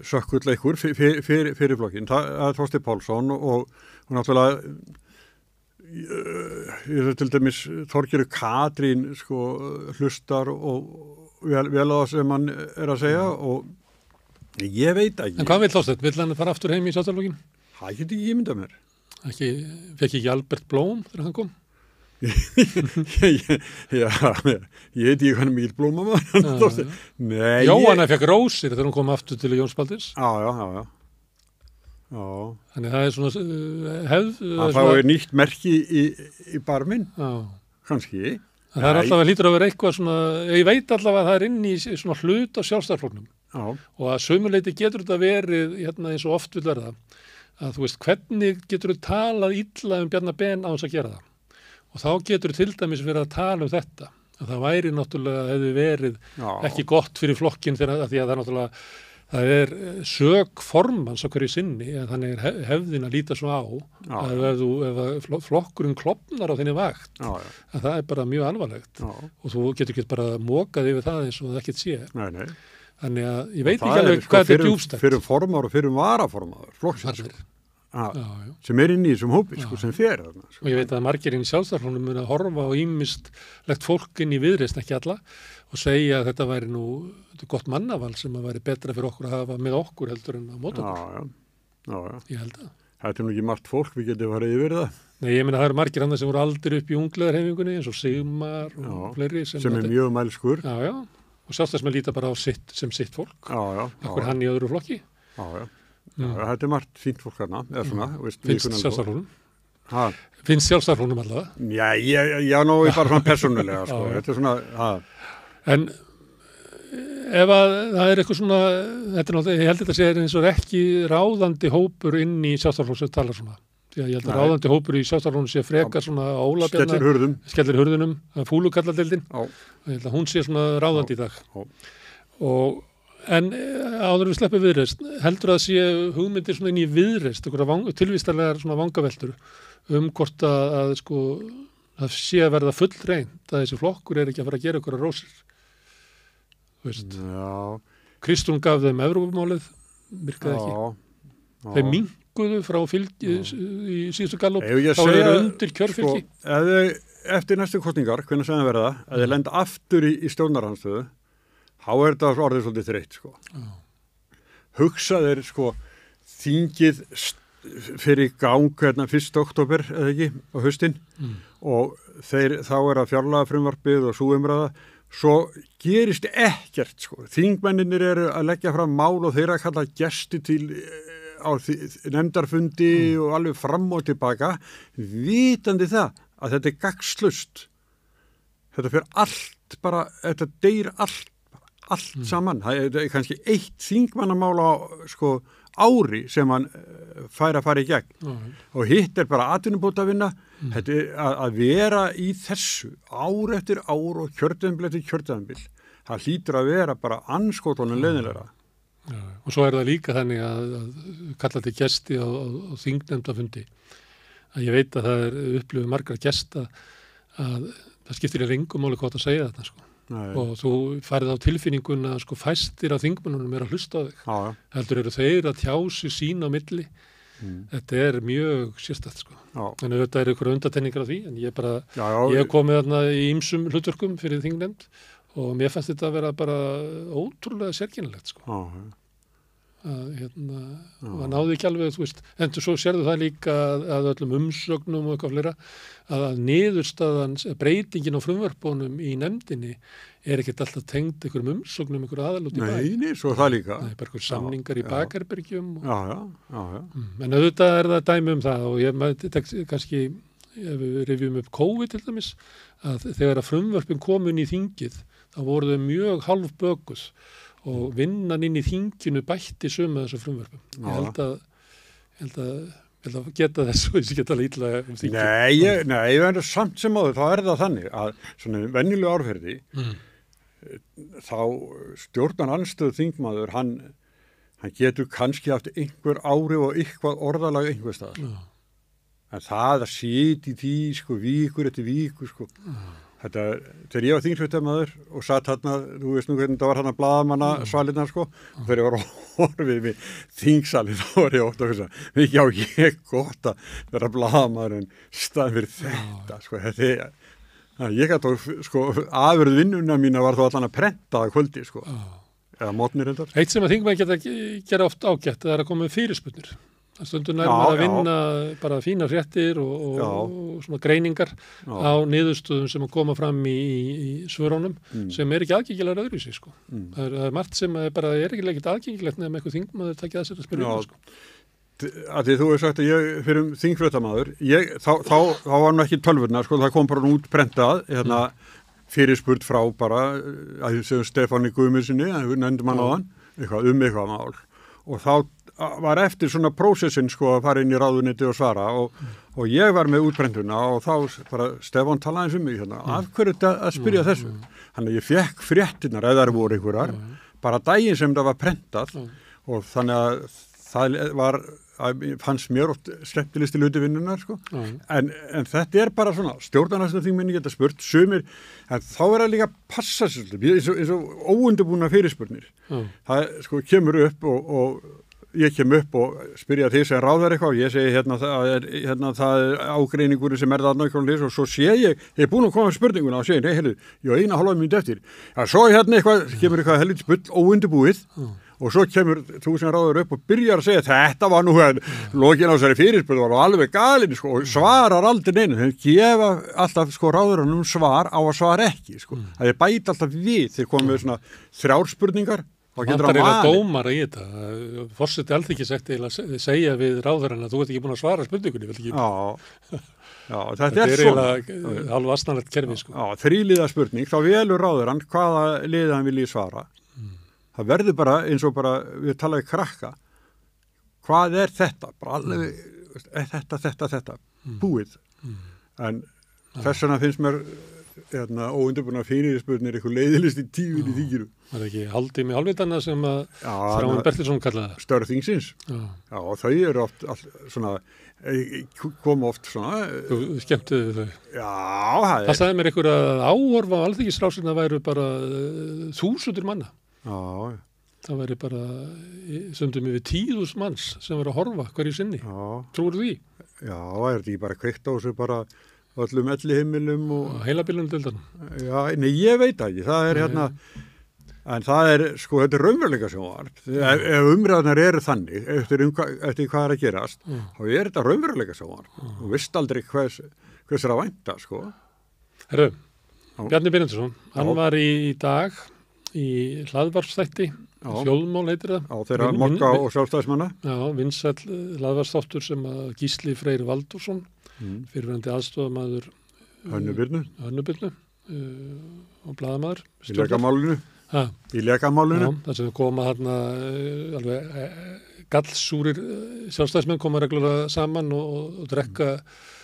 sökkulleikur fyrir flokkinn. Það er Þorsteinn Pálsson og náttúrulega til dæmis Þorgerður Katrín sko hlustar og vel á það sem hann að segja og ég veit ekki. En hvað vill Þorsteinn? Vill hann fara aftur heim í Sjálfstæðisflokkinn? Það get ekki ímyndað mér. Fekk ekki Albert Blóm þegar hann kom? Já, ég veit ekki hvernig mikil Blóma var. Nei. Jóhanna fekk rósir þegar hún kom aftur til Jóns Baldvins. Já. Þannig það er svona hefð. Það er nýtt merki í barminn. Já. Kannski. Það er alltaf að lítur að vera eitthvað svona, ég veit alltaf að það er inn í svona hlut á Sjálfstæðisflokknum. Já. Og að sömuleyti getur þetta verið eins og oft vil verða að þú veist hvernig getur þú talað illa Bjarna Ben á þess að gera það og þá getur þú til dæmis verið að tala þetta að það væri náttúrulega hefði verið ekki gott fyrir flokkin því að það er náttúrulega það er sök formans á hverju sinni að þannig hefðin að líta svo á að ef flokkurinn klofnar á þinni vakt að það er bara mjög alvarlegt og þú getur ekki bara mókað yfir það eins og það ekkert sé. Nei. Þannig að ég veit ekki alveg hvað þetta er djúpstætt. Fyrir formar og fyrir varaformaður, flokksins, sem inn í þessum hópi, sem fer þarna. Og ég veit að margir inn í Sjálfstæðisflokknum mun að horfa á ýmislegt fólk inn í Viðreisn, ekki alla, og segja að þetta væri gott mannaval sem að væri betra fyrir okkur að hafa með okkur heldur en á mót okkur. Já. Ég held að. Þetta nú ekki margt fólk, við getum farið yfir það. Nei, ég meina það eru margir annað sem voru aldrei upp í ungleðarhefingunni, eins og Sigmar og fleiri. Sem er mjög mælskur. Já. Og Sjálfstæðismenn líta bara á sem sitt fólk. Akkur hann í öðru flokki. Já. Þetta er margt fínt fólk þarna, eða svona. Finnst Sjálfstæðisflokknum? Finnst Sjálfstæðisflokknum allavega? Já, ég ná bara svona persónulega, sko. Þetta er svona, En ef að það er eitthvað svona, ég held þetta sé eins og ekki ráðandi hópur inn í Sjálfstæðisflokk sem talar svona. Því að ég held að ráðandi hópur í Sjálfstæðisflokknum sé frekar svona Ólafbjarna. Skellir hurðunum, fúlukalladeildin. Ég held að hún sé svona ráðandi í dag. En áður við sleppum Viðreisn, heldur að sé hugmyndir svona inn í Viðreisn, tilvístarlegar svona vangaveltur hvort að sko, það sé að verða fullreynt að þessi flokkur er ekki að fara að gera ykkur að rósir. Þú veist. Kristrún gaf þeim Evrópumálið, virkaði ekki. Þeir minnkuðu frá fylgi í síðustu gallop, þá eru undir kjörfylgi. Sko, eftir næstu kosningar, hvernig sem það verða, að þeir lenda aftur í stjórnarhandstöðu, þá er þetta orðið svolítið þreytt, sko. Hugsa þeir, sko, þingið fyrir gang 1. október eða ekki á haustin og þá að fjárlagafrumvarpið og sú umræða, svo gerist ekkert sko. Þingmenninir eru að leggja fram mál og þeir að kalla gesti til á nefndarfundi og alveg fram og tilbaka, vitandi það að þetta gagnslaust. Þetta fyrir allt bara, þetta deyr allt saman. Það er kannski eitt þingmannamál á sko ári sem hann fær að fara í gegn og hitt er bara atvinnubótavinna. Þetta er að vera í þessu ár eftir ár og kjörtímabil eftir kjörtímabil. Það hlýtur að vera bara andskotunum leiðinlegra. Já, og svo er það líka þannig að kalla til gesti á þingnefndafundi. Að ég veit að það er upplifið margra gesta að það skiptir í ringumáli hvort að segja þetta sko. Nei. Og þú færið á tilfinninguna að sko fæstir á þingmönnunum er að hlusta á þig. Já. Heldur eru þeir að tjási sín á milli. Þetta er mjög sérstætt sko. En þetta er ykkur undatenningar á því, en ég bara, ég hef komið þarna í ýmsum hlutverkum fyrir þingnefnd og mér fannst þetta að vera bara ótrúlega sérkennilegt sko. Það náði ekki alveg, þú veist, en svo sérðu það líka að öllum umsögnum og eitthvað fleira að niðurstaðan, breytingin á frumvörpunum í nefndinni er ekkert alltaf tengd einhverjum umsögnum, einhverju aðalút í bæ. Nei, svo það líka. Það er bara einhver samningar í bakherbergjum. En auðvitað er það dæmi það og ég kannski, ef við rifjum upp COVID til dæmis, að þegar að frumvörpin komin í þingið, þá voru þau mjög hálfbökuð og vinnan inn í þinginu bætti sömu þessu frumvörpum. Ég held að geta þessu, ég geta illa um þinginu. Nei, en samt sem áður, þá er það þannig að svona venjuleg árferði, þá stjórnarandstöðu þingmaður, hann getur kannski haft einhver áhrif og eitthvað orðalag einhver staðar. En það að sitja í því, sko, víkur eftir víkur, sko. Þetta, þegar ég var þingfréttamaður og satt hérna, þú veist nú hvernig það var hérna blaðamanna svalirna sko, og þegar ég var að horfið við þingsalinn, þá var ég ótt að hugsa, já, ég gott að vera blaðamaður en staðin fyrir þetta, sko, þetta er, ég gæti á, sko, afurð vinnuna mína var þó allan að prenta það kvöldi, sko, eða mótnir endar. Eitt sem að þingmenn geta gera oft ágætt, það er að koma með fyrirspurnir. Stundum nærmar að vinna bara fína fréttir og svona greiningar á niðurstöðum sem að koma fram í svörónum sem er ekki aðgengilegar öðruvísi sko. Það er margt sem bara er ekki aðgengilegt nefnum eitthvað þingmaður takja þessari spyrjum sko. Að því þú hefur sagt að ég fyrir þingfréttamaður, þá var nú ekki tölvurnar sko, það kom bara út prentað hérna fyrirspurt frá bara að Stefáni Guðmundssoni, við nefndum hann á hann, eitthvað mál og þá var eftir svona prósessin sko að fara inn í ráðuneyti og svara og ég var með útprentuna og þá bara Stefán talaði um mig hérna, af hverju þetta að spyrja þessu? Þannig að ég fekk fréttirnar eða það voru einhverjar, bara daginn sem það var prentað og þannig að það var, fannst mér oft skemmtilegsti hluti vinnunar sko, en þetta er bara svona, stjórnarnarstöðþingmenn geta spurt, sumir, en þá er það líka að passa sér, eins og óundirbúna fyrirspurnir, það sko kemur upp og ég kem upp og spyrja því sem ráðar eitthvað og ég segi það er ágreiningur sem er það nákvæmlega og svo sé ég er búin að koma með spurninguna og segi, nei, heyrðu, ég var 1,5 mínútu eftir. Já, svo kemur eitthvað helvits bull óundirbúið og svo kemur þú sem ráður upp og byrjar að segja þetta var nú lokin á þessari fyrirspurn var alveg galinn sko og svarar aldrei neinu. Þeir gefa alltaf sko ráðurunum svar á að svara ekki sko. Það er bæt alltaf við þeir komið með svona 3 spurningar. Það er eiginlega dómara í þetta. Forseti Alþingis ætti eiginlega segja við ráðherrann að þú ert ekki búin að svara spurningunni. Já, þetta er svona. Alveg asnalegt kerfi, sko. Já, 3-liða spurning, þá velur ráðherrann hvaða liði hann vilji svara. Það verður bara eins og bara, við talaðum krakka, hvað er þetta? Bara alveg, þetta, búið. En þess vegna finnst mér óundirbúna fyrirspurnir eitthvað leiðilist í tífin í þinginu. Það er ekki haldið með hálfvitana sem að Þráinn Bertilsson kallaði það. Störf þingsins. Já, og þau eru oft svona, koma oft svona. Þú skemmtuðu þau. Já, það sagði mér einhver að áhorfa á alþingisrásina væru bara 1000 manna. Já. Það væri bara stundum yfir 10.000 manns sem var að horfa hverju sinni. Já. Trúir því? Já, er þetta ekki bara kveikt á þessu bara öllum elliheimilum og heilabilunum dildanum. Já, nei, ég veit ekki. Það er En það sko, þetta raunveruleika sjónvarp. Ef umræðunar eru þannig, eftir hvað að gerast, þá þetta raunveruleika sjónvarp. Þú veist aldrei hvers að vænta, sko. Herru, Bjarni Benediktsson, hann var í dag í hlaðvarpsþætti, hljóðmál heitir það. Á þeirra Mokka og Sjálfstæðismanna. Já, vinsæll hlaðvarpsþáttur sem að Gísli Freyr Valdirsson, fyrrverandi aðstofamaður Hönnu Birnu og blaðamaður. Í lekamálinu. Já, það sem koma þarna alveg gallsúrir sjálfstæðismenn koma reglulega saman og drekka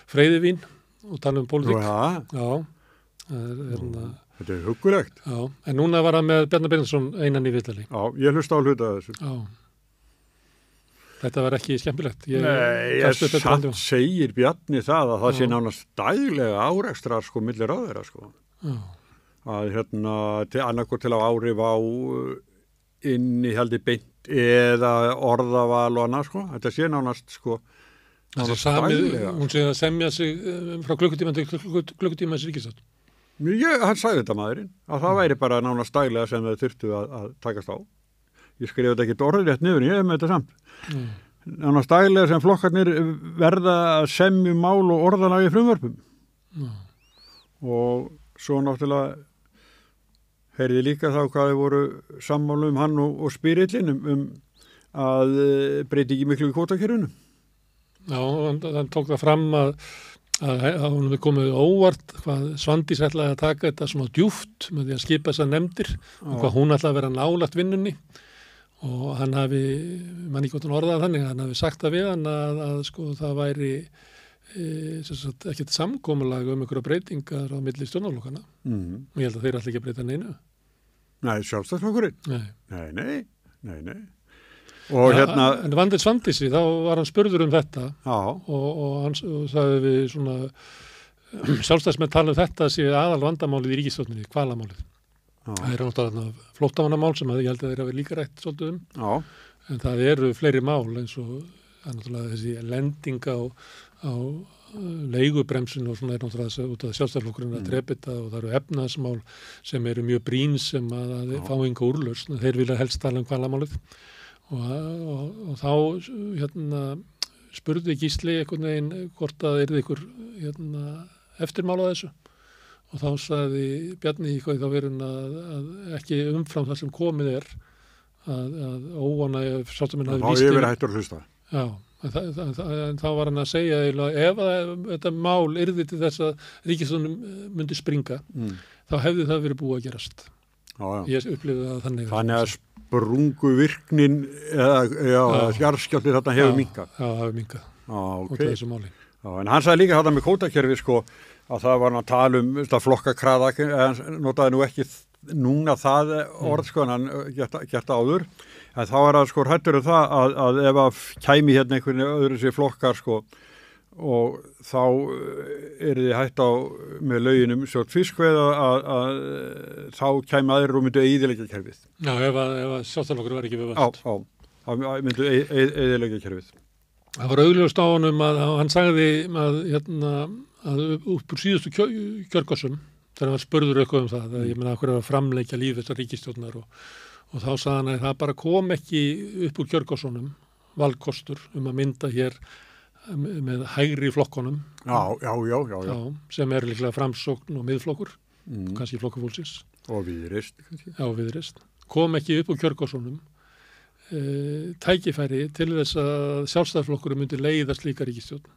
freyðivín og tala pólitík. Já. Þetta huggulegt. Já, en núna var hann með Bjarni Benediktsson einan í viðtali. Já, ég hlusta á hluta af þessu. Já. Þetta var ekki skemmtilegt. Samt segir Bjarni það að það sé nánast daglega árekstrar sko milli ráðherra sko. Já. Að annarkvort til á áhrif á innihaldi beint eða orðaval og annað sko. Þetta sé nánast sko daglega. Hún sé að semja sig frá klukkutíma til klukkutíma í ríkisstjórn. Hann sagði þetta maðurinn, að það væri bara nánast daglega sem þau þurftu að takast á. Ég skrifa þetta ekki orðrétt niður, ég hef með þetta samt. Nánast daglega sem flokkarnir verða að semja mál og orðalagi frumvörpum. Og svo náttúrulega heyrði líka þá hvað þau voru sammála hann og spyrillin að breyti ekki miklu í kvótakerfinu. Já, hann tók það fram að hún hefði komið óvart hvað Svandís ætlaði að taka þetta svona djúpt með því að skipa þessar nefndir og hvað hún ætlaði að vera nálagt vinnunni og hann hafi, mann ekki hvort hann orðaði þannig, hann hafi sagt það við hann að sko það væri ekkert samkomulag einhverja breytingar á milli stjórnarflokkana og ég held að þeir ætla ekki að breyta neinu. Nei, Sjálfstæðisflokkurinn? Nei. Og en vandið Svandísi, þá var hann spurður þetta og hann sagði við svona sjálfstæðismenn tala þetta sé aðal vandamálið í ríkisstjórninni, hvalamálið. Það er náttúrulega flóttamannamál sem ég held að þeir hafi líka rætt svolítið en það eru fleiri mál eins og náttúrulega þessi lending á leigubremsun og svona er náttúrulega út af sjálfstæðisflokkurinn að drepita og það eru efnaðsmál sem eru mjög brýn sem að fá enga úrlausn. Þeir vilja helst tala hvalamálið. Og þá spurði Gísli einhvern veginn hvort að yrði ykkur eftirmála þessu og þá sagði Bjarni í hvað þá verið að ekki umfram það sem komið að óvana sjálfstæðismenn hafi víst yfir hættur að hlusta. Já, en þá var hann að segja ef þetta mál yrði til þess að ríkisstjórnin myndi springa þá hefði það verið búið að gerast. Ég upplifði það þannig. Þannig að sprungu virknin eða fjarskjálftir þarna hefur minkað. Já, hefur minkað. Út af þessu máli. En hann sagði líka þetta með kvótakerfi sko að það var að tala flokkakraða, notaði nú ekki núna það orð sko en hann gert áður. En þá það sko hrættur það að ef að kæmi hérna einhvern öðru sér flokkar sko og þá þið hætt á með löginum svo fiskveið að þá kæmi aðrir og myndu eyðileggja kerfið. Já, ef að sjálfstæðisflokkur var ekki við völd. Já, það myndu eyðileggja kerfið. Það var augljóst á honum að hann sagði að upp úr síðustu kjörgossum þegar hann var spurður eitthvað það, að ég meina okkur að framleikja líf þessar ríkisstjórnar og þá sagði hann að það bara kom ekki upp úr kjörgossunum valkostur að mynda hér með hægri flokkunum sem eru líklega Framsókn og Miðflokkur kannski Flokkur fólksins og Viðreisn kom ekki upp úr kjörgossunum tækifæri til þess að Sjálfstæðisflokkurinn myndi leiða slíka ríkisstjórn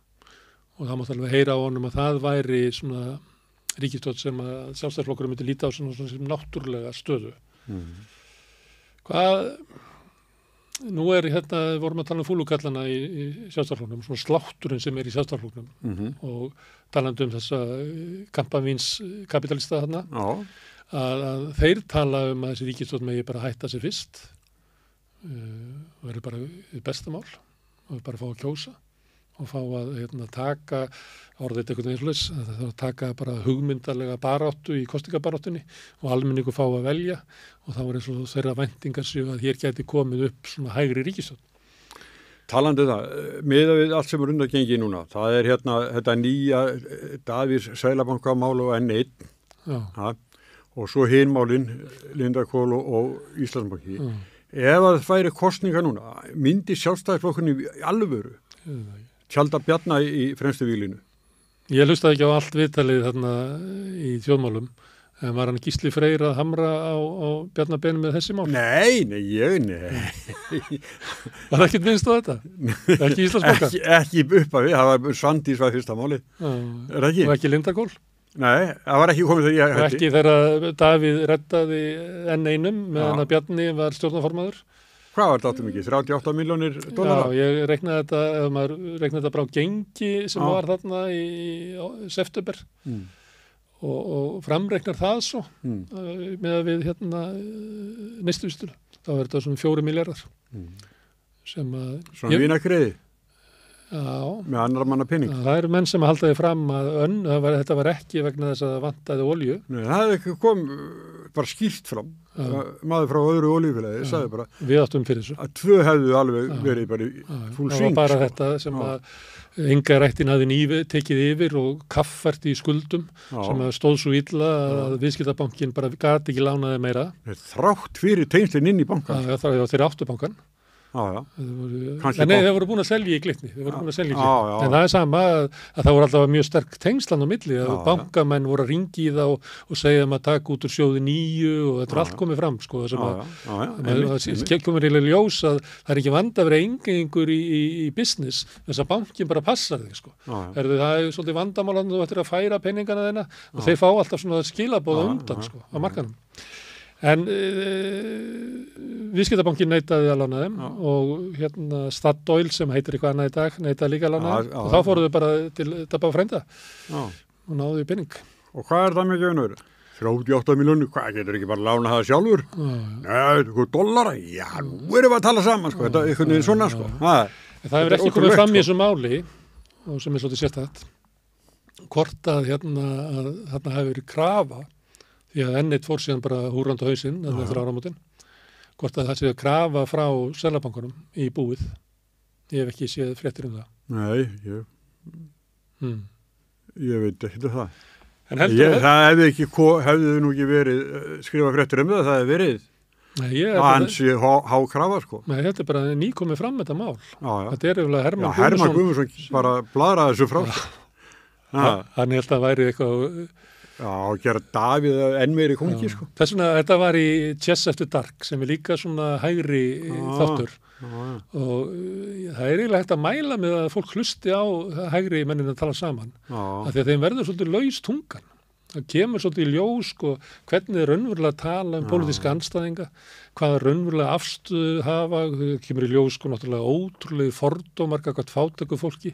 og það mátti alveg heyra á honum að það væri svona ríkisstjórn sem að Sjálfstæðisflokkurinn myndi líta á svona sem náttúrulega stöðu. Nú vorum að tala um fúlukallana í Sjálfstæðisflokknum, svona slátturinn sem í Sjálfstæðisflokknum og talandi þessa kampavíns kapitalista þarna, að þeir tala að þessi ríkisstjórn megi bara hætta sig fyrst og verður bara besta mál og bara fá að kjósa og fá að taka orðið einhvern veginn eins og þess að taka bara hugmyndarlega baráttu í kosningabaráttunni og almenningu fá að velja og þá er eins og þeirra væntingar séu að hér geti komið upp svona hægri ríkisstjórn. Talandi það, miðað við allt sem er undangengi núna, það þetta nýja Davíðs Seðlabankamál og N1 og svo hinmálinn, Lindarhvol og Íslandsbanki. Ef að það væri kosninga núna, myndi Sjálfstæðisflokkurinn í alvöru tjalda Bjarna í fremstu víglínu? Ég hlustaði ekki á allt viðtalið þarna í þjóðmálum, en var hann Gísli Freyr að hamra á Bjarna Ben með þessi mál? Nei. Var það ekkert minnst á þetta? Ekki Íslandsbanka? Ekki upp af við, það var Svandís var fyrsta máli. Er það ekki? Og ekki Lindarhvol? Nei, það var ekki komið þegar ég hætti. Ekki þegar Davíð reddaði enn einum meðan að Bjarni var stjórnarformaður? Hvað var þetta mikið? 38 milljónir dollara? Já, ég reiknaði þetta, ef maður reiknaði þetta bara á gengi sem var þarna í september og framreiknar það svo með að við neysluvísitölu. Þá er þetta svona 4 milljarðar sem að... Svona vínakreiði? Já. Með annar manna penning? Já, það eru menn sem haldaði fram að þetta var ekki vegna þess að það vantaði olíu. Nei, það kom bara skýrt fram. Maður frá öðru olíufélagi sagði bara við áttum fyrir þessu að 2 hefðu alveg verið bara í full swing. Það var bara þetta sem að engarættin hafði tekið yfir og kaffært í skuldum sem að stóð svo illa að viðskiptabankin bara gat ekki lánaði meira. Þrátt fyrir tengslinn inn í bankan. Já, þeir áttu bankan. Þeir voru búin að selja í Glitni. En það er sama að það voru alltaf mjög sterk tengslan á milli að bankamenn voru að ringi í það og segja að taka út úr sjóði 9 og þetta er allt komið fram sko, það komur í ljós að það er ekki vandi að vera engengur í business þess að bankin bara passar þig sko. Það er svolítið vandamálan þú ættir að færa peningana þeirna og þeir fá alltaf svona skilabóða undan sko, á markanum. En viðskiptabankin neitaði að lána þeim og Statoil sem heitir eitthvað annað í dag neitaði líka að lána þeim og þá fóruðu bara til Dabba frænda og náðu í penning. Og hvað er það með gefnur? 38 milljónir, hvað getur ekki bara lána það sjálfur? Nei, dollara? Já, nú erum við að tala saman sko, þetta er einhvern veginn svona sko. Það hefur ekki komið fram í þessu máli og sem er svolítið sérstætt hvort að þarna hefur verið krafa því að N1 fór síðan bara húrandi á hausinn eftir áramótin, hvort að það sé að krafa frá Seðlabankanum í búið. Ég hef ekki séð fréttir um það. Nei, ég veit ekki það. En það hefði nú ekki verið skrifa fréttir um það hefði verið ansi hákrafa sko. Nei, þetta er bara nýkomið fram þetta mál. Þetta er yfirlega Hermann Guðmundsson bara bladraði þessu frá. Hann held að væri eitthvað gera Davíð enn meiri kongi sko. Þess vegna, þetta var í Chess After Dark sem er líka svona hægri þáttur og það er eiginlega hægt að mæla með að fólk hlusti á hægri mennin að tala saman af því að þeim verður svolítið laus tungan. Það kemur svolítið í ljós sko, hvernig þeir raunverulega tala pólitíska andstæðinga, hvaða raunverulega afstöðu hafa, kemur í ljós sko náttúrulega ótrúlega fordómar gagnvart fátæku fólki,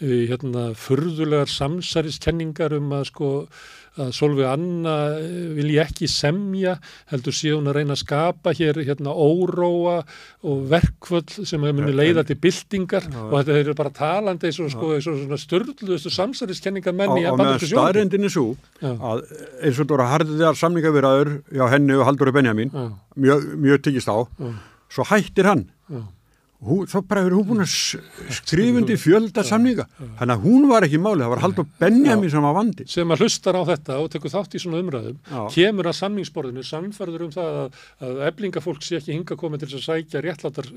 furðulegar samsæriskenningar að sko að Sólveig Anna vilji ekki semja, heldur sé hún að reyna að skapa hér óróa og verkvöll sem muni leiða til byltingar og þetta er bara talandi eins og svona sturluðustu samsæriskenningar menn í bandarísku sjónvarpi. Og staðreyndin er svo að eins og þetta voru harðiðar samningaviðræður hjá henni og Halldóri Benjamín mjög tekist á, svo hættir hann. Þá bara hefur hún búin að skrifundi fjölda samninga. Þannig að hún var ekki málið, það var Halldór Benjamín sem var vandi. Sem að hlustar á þetta og tekur þátt í svona umræðum, kemur að samningsborðinu, sannfærður það að eflingafólk sé ekki hinga komið til þess að sækja réttlátar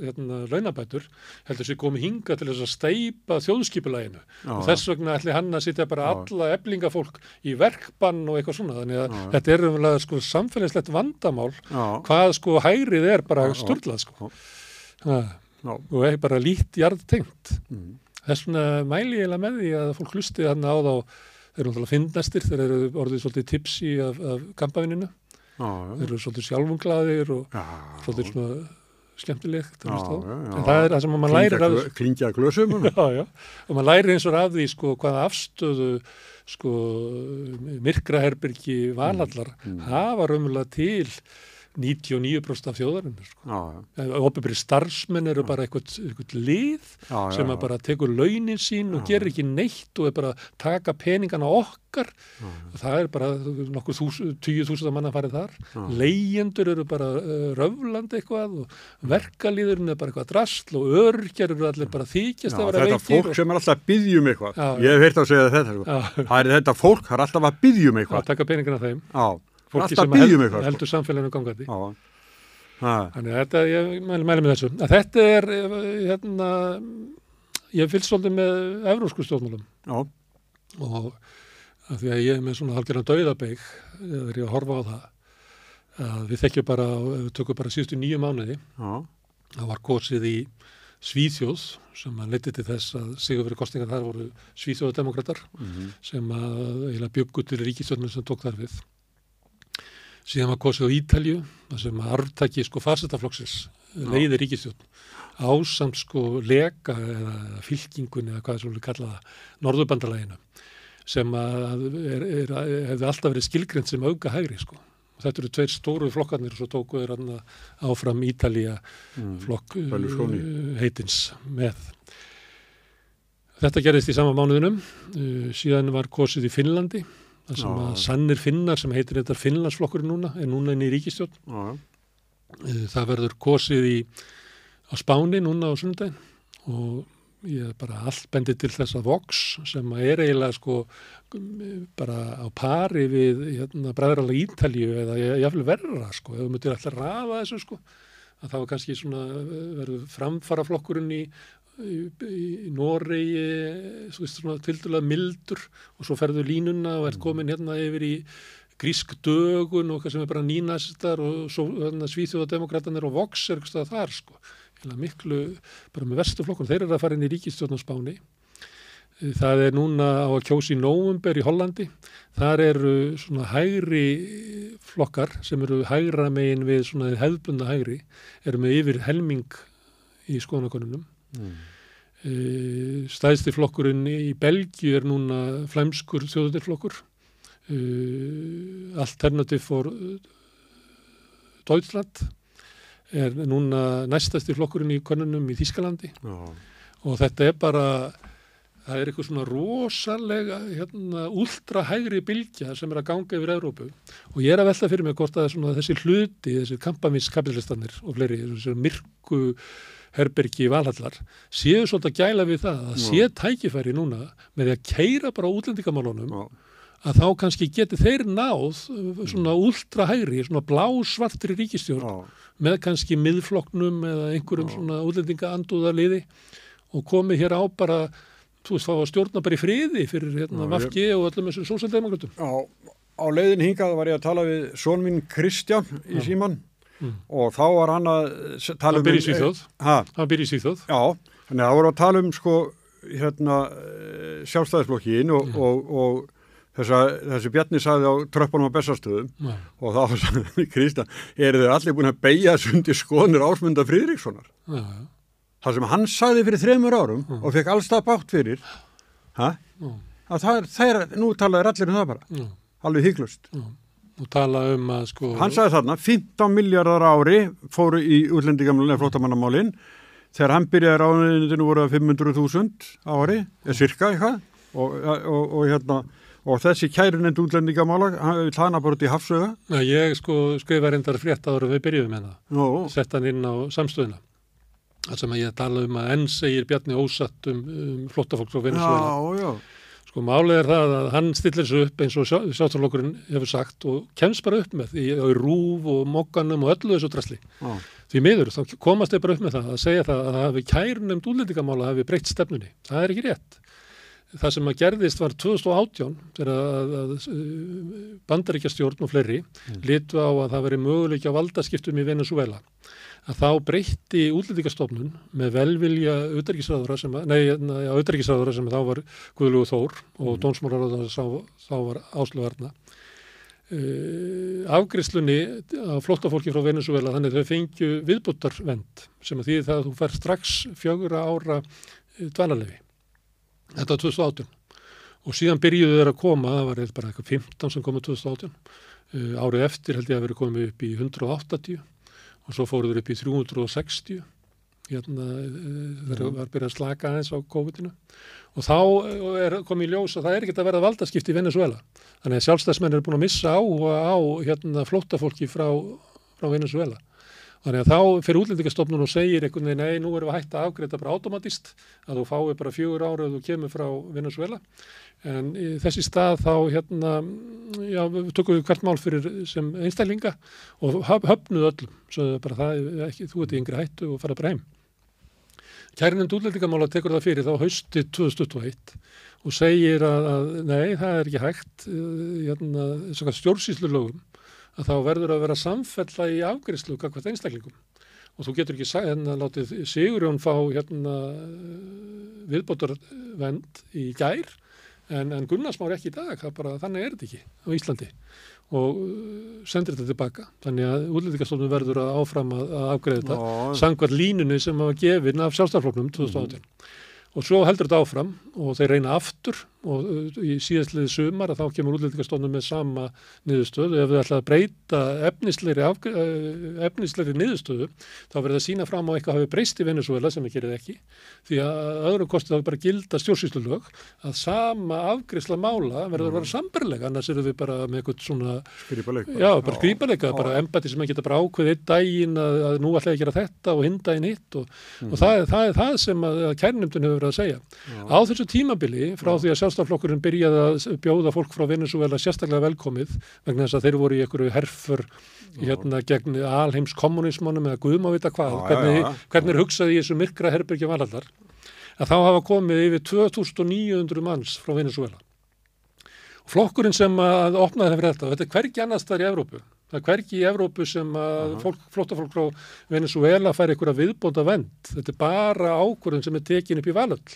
launabætur, heldur sé komið hinga til þess að steypa þjóðskipulaginu. Og þess vegna ætli hann að sitja bara alla eflingafólk í verkbann og eitthvað svona. Þannig að þetta er umlega sko samfélagslegt vandamál, hvað sko hægrið er bara sturlað sko. Og er bara lít jarðtengt. Þess vegna mæli ég með því að fólk hlusti þarna á þá, þeir eru náttúrulega fyndnastir, þeir eru orðið svolítið tipsi af kampavininu, þeir eru svolítið sjálfunglaðir og svolítið svona skemmtilegt. En það er það sem maður lærir af þessu. Klingja glösum. Og maður lærir eins og af því sko hvaða afstöðu sko myrkraherbyrgi Valhallar hafa raunverulega til 99% af þjóðarinnar sko. Opinberir starfsmenn eru bara eitthvað lið sem að bara tekur launin sín og gerir ekki neitt og er bara að taka peningana okkar og það er bara nokkuð 10.000 manna farið þar. Leigjendur eru bara röflandi eitthvað og verkalýðurinn er bara eitthvað drasl og öryrkjar eru allir bara þykjast að vera veikir. Þetta fólk sem er alltaf að biðja um eitthvað. Ég hef heyrt að segja þetta sko. Þetta fólk er alltaf að biðja um eitthvað. Að taka peningana þeim. fólki alltaf sem bíðum eitthvað, heldur samfélaginu gangandi. Já. Ha. Þannig að þetta, ég mæli með þessu. Að þetta er, ég fylgst svolítið með evrópsku stjórnmálum Já. og að því að ég er með svona hálfgerðan dauðabeig þegar ég horfa á það að við þekkjum bara, við tökum bara síðustu 9 mánuði, Já. það var kosið í Svíþjóð sem að leiddi til þess að sigurveri kosningar þar voru Svíþjóðademókratar sem að eiginlega bjuggu til ríkisstjórnum sem tók þar við. Síðan var kosið á Ítalíu, það sem að arftaki farsætaflokksins leiði ríkisstjórn ásamt leka eða fylkingun eða hvað sem við kalla það, Norðurbandalaginu sem að hefði alltaf verið skilgreint sem auka hægri Þetta eru 2 stóru flokkarnir og svo tóku þeir áfram Ítalía flokk heitins með. Þetta gerðist í sama mánuðinum, síðan var kosið í Finnlandi, þar sem að sannir Finnar sem heitir þetta Finnlandsflokkurinn núna, er núna inn í ríkisstjórn. Það verður kosið á Spáni núna á sunnudaginn og ég bara allt bendið til þess að Vox sem er eiginlega bara á pari við bræðralag Ítalíu eða jafnvel verra ef þú myndir alltaf raða þessu að það var kannski verður framfaraflokkurinn í Noregi svona tildulega mildur og svo ferðu línuna og ert komin yfir í grísk dögun og hvað sem er bara nýnasistar og svo Svíþjóðademókratarnir og Vox er eitthvað þar miklu, bara með verstu flokkun, þeir eru að fara inn í ríkisstjórn á Spáni. Það er núna á að kjósa í nóvember í Hollandi. Þar eru svona hægri flokkar sem eru hægra megin við svona hefðbundna hægri, eru með yfir helming í skoðanakönnunum. Stærsti flokkurinn í Belgíu er núna flæmskur þjóðarflokkur. Alternative for Deutschland er núna næstasti flokkurinn í könnunum í Þýskalandi og þetta er bara, það er eitthvað svona rosalega ultrahægri bylgja sem er að ganga yfir Evrópu og ég er að velta fyrir mig hvort að þessi hluti, þessi kampavínskapitalistanir og fleiri, þessi myrku herbergi Valhallar, séu svolítið að gæla við það að sé tækifæri núna með því að keyra bara útlendingamálunum að þá kannski geti þeir náð svona ultrahægri, svona blásvartri ríkisstjórn með kannski miðflokknum eða einhverjum svona útlendingaandúðarliði og komið hér á bara, þú veist, fá að stjórna bara í friði fyrir VG og öllum þessum sósíaldemókrötum. Á leiðin hingað var ég að tala við son minn Kristján í síman og þá var hann að tala Hann býr í Svíþjóð. Hann býr í Svíþjóð. Já, þannig að það voru að tala sjálfstæðisflokkin og þessi Bjarni sagði á tröppunum á Bessastöðum og þá sagði Kristján, eru þeir allir búin að beygja undir skoðanir Ásmundar Friðrikssonar? Það sem hann sagði fyrir 3 árum og fekk alls það bátt fyrir, að nú talaði allir það bara, alveg hygglust. Og tala að Hann sagði þarna, 15 milljarðar ári fóru í útlendingamálinn eða flóttamannamálinn, þegar hann byrjaði ráðuneytinu voru 500.000 ári, eða cirka eitthvað, og þessi kærunefnd útlendingamála, hann vil hana bara út í hafsauga. Ég skrifa reyndar frétt áður við byrjuðum með það. Sett hann inn á samstöðuna. Það sem að ég tala að enn segir Bjarni ósatt flóttafólk frá Venezuela. Málið er það að hann stillir sig upp eins og sjálfstæðisflokkurinn hefur sagt og kemst bara upp með því á rúf og mokkanum og öllu þessu drasli. Því miður, þá komast þeir bara upp með það að segja það að hafi kærunefnd útlendingamála hafi breytt stefnunni. Það er ekki rétt. Það sem að gerðist var 2018 þegar að Bandaríkjastjórn og fleiri litu á að það veri möguleiki á valdaskiptum í Venezuela. Að þá breytti útlendingastofnun með velvilja utanríkisráðherra sem þá var Guðlaugur Þór og dómsmálaráðherra þá var Áslaug Arna. Afgreiðslunni á flóttafólki frá Venezuela þannig að þau fengju viðbótarvernd sem að því það að þú fær strax 4 ára dvalarleyfi. Þetta var 2018 og síðan byrjuðu þeir að koma, það var bara eitthvað 15 sem komið 2018, árið eftir held ég að vera komið upp í 180 og svo fóruð þeir upp í 360, þeir var byrjað að slaka aðeins á COVID-inu og þá er komið í ljós að það er ekkert að verða valdaskipti í Venezuela, þannig að sjálfstæðismenn eru búin að missa á flóttafólki frá Venezuela Þannig að þá fyrir Útlendingastofnun og segir einhvern veginn, nei, nú erum við hægt að afgreita bara automatist, að þú fái bara 4 ára að þú kemur frá Venezuela. En í þessi stað þá við tökum við hvert mál fyrir sem einstaklinga og höfnuðu öllum. Svo bara það ekki, þú ert í yngri hættu og fara bara heim. Kærunefnd útlendingamála tekur það fyrir þá haustið 2021 og segir að nei, það er ekki hægt, stjórnsýslulögum, að þá verður að vera samfella í afgreiðslu gagnvart einstaklingum. Og þú getur ekki látið Sigurjón fá viðbótarvernd í gær, en Gunnars Már ekki í dag, þannig er þetta ekki á Íslandi og sendir þetta tilbaka. Þannig að Útlendingastofnun verður að áfram að afgreiða þetta samkvæmt línunni sem var gefin af Sjálfstæðisflokknum 2018. Og svo heldur þetta áfram og þeir reyna aftur og í síðastliðið sumar að þá kemur Útlendingastofnun með sama niðurstöðu. Ef við ætla að breyta efnislegri niðurstöðu þá verður það að sýna fram á eitthvað hafi breyst í Venezuela sem við gerum ekki. Því að öðrum kosti þá bara gilda stjórnsýslulög að sama afgreiðsla mála verður að vera sambærilega, annars eru við bara með eitthvað svona skrýpaleika, bara embætti sem að geta bara ákveðið einn daginn að nú ætla ég að gera þetta og hinn daginn hitt og það er það sem að kærunefndin hefur að segja. Á þessu tímabili frá því að Sjálfstæðisflokkurinn byrjaði að bjóða fólk frá Venezuela sérstaklega velkomið vegna þess að þeir voru í einhverju herför gegn alheims kommunismannum eða guðum að vita hvað, hvernig hugsaði í þessu myrkra herbergi Valhallar, að þá hafa komið yfir 2900 manns frá Venezuela. Og flokkurinn sem að opnaði fyrir þetta er hvergi annars þar í Evrópu. Það er hvergi í Evrópu sem að flóttafólk frá Venezuela fær einhverja viðbóta vernd. Þetta er bara ákvörðun sem er tekin upp í Valhöll.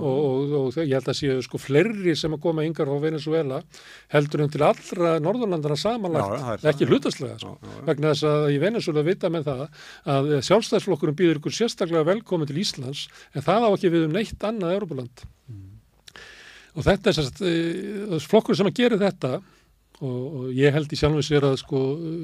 Og ég held að séu fleiri sem að koma yngar frá Venezuela heldur til allra Norðurlandana samanlagt, ekki hlutastlega. Vegna þess að í Venezuela vita með það að Sjálfstæðisflokkurinn býður ykkur sérstaklega velkomin til Íslands, en það á ekki við neitt annað Evrópuland. Og þetta er flokkur sem að gera þetta. Og ég held í sjálfum sér að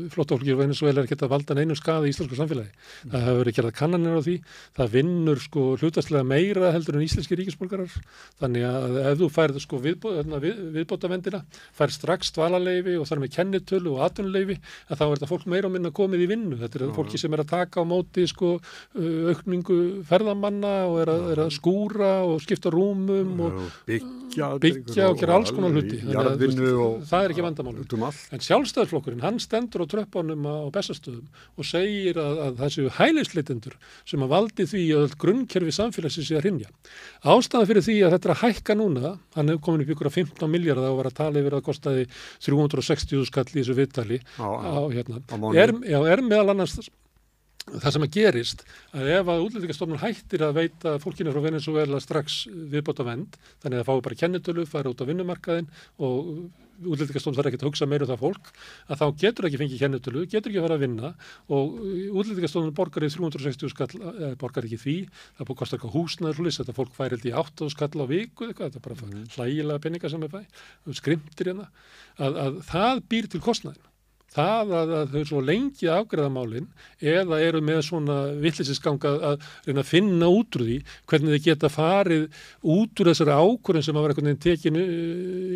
flóttafólki á Venezuela ekki að valda neinum skaði í íslensku samfélagi. Það hefur verið gerðar kannanir á því. Það vinnur hlutastlega meira heldur en íslenski ríkisborgarar. Þannig að ef þú færð viðbótarvendina, færð strax dvalarleyfi og þar með kennitölu og atvinnuleyfi, að þá er þetta fólk meira og minna komið í vinnu. Þetta er fólki sem er að taka á móti aukningu ferðamanna og er að skúra og skipta rúmum og byggja og gera alls konar hluti. Það er ekki vandamál. En Sjálfstæðisflokkurinn, hann stendur á tröppunum á Bessastöðum og segir að það séu hælisleitendur sem að valdi því að grunnkerfi samfélagsins sé að hrynja. Ástæðan fyrir því að þetta er að hækka núna, hann hefur komin upp ykkur 15 milljarða og var að tala yfir að kostaði 360.000 skall í þessu viðtali er meðal annars það sem að gerist að ef að Útlendingastofnun hættir að veita fólkinu frá Venezuela strax viðbótarvernd, þannig að það fái bara kennitölu, fara út á vinnumarkaðinn og Útlendingastofnun þarf ekki að hugsa meira það fólk, að þá getur ekki fengið kennitölu, getur ekki að fara að vinna og Útlendingastofnun borgar í 360 skall, borgar ekki því, það kostar eitthvað húsnæðurhúlis, þetta fólk fær held í 8 skall á viku, þetta er bara hlægilega peninga sem er skrimtir hérna, að það býr til kostnaðinn. Það að þau svo lengi afgreiða málin eða eru með svona vitleysiskanga að reyna að finna út úr því hvernig þau geta farið út úr þessari ákvörðun sem að vera einhvern veginn tekin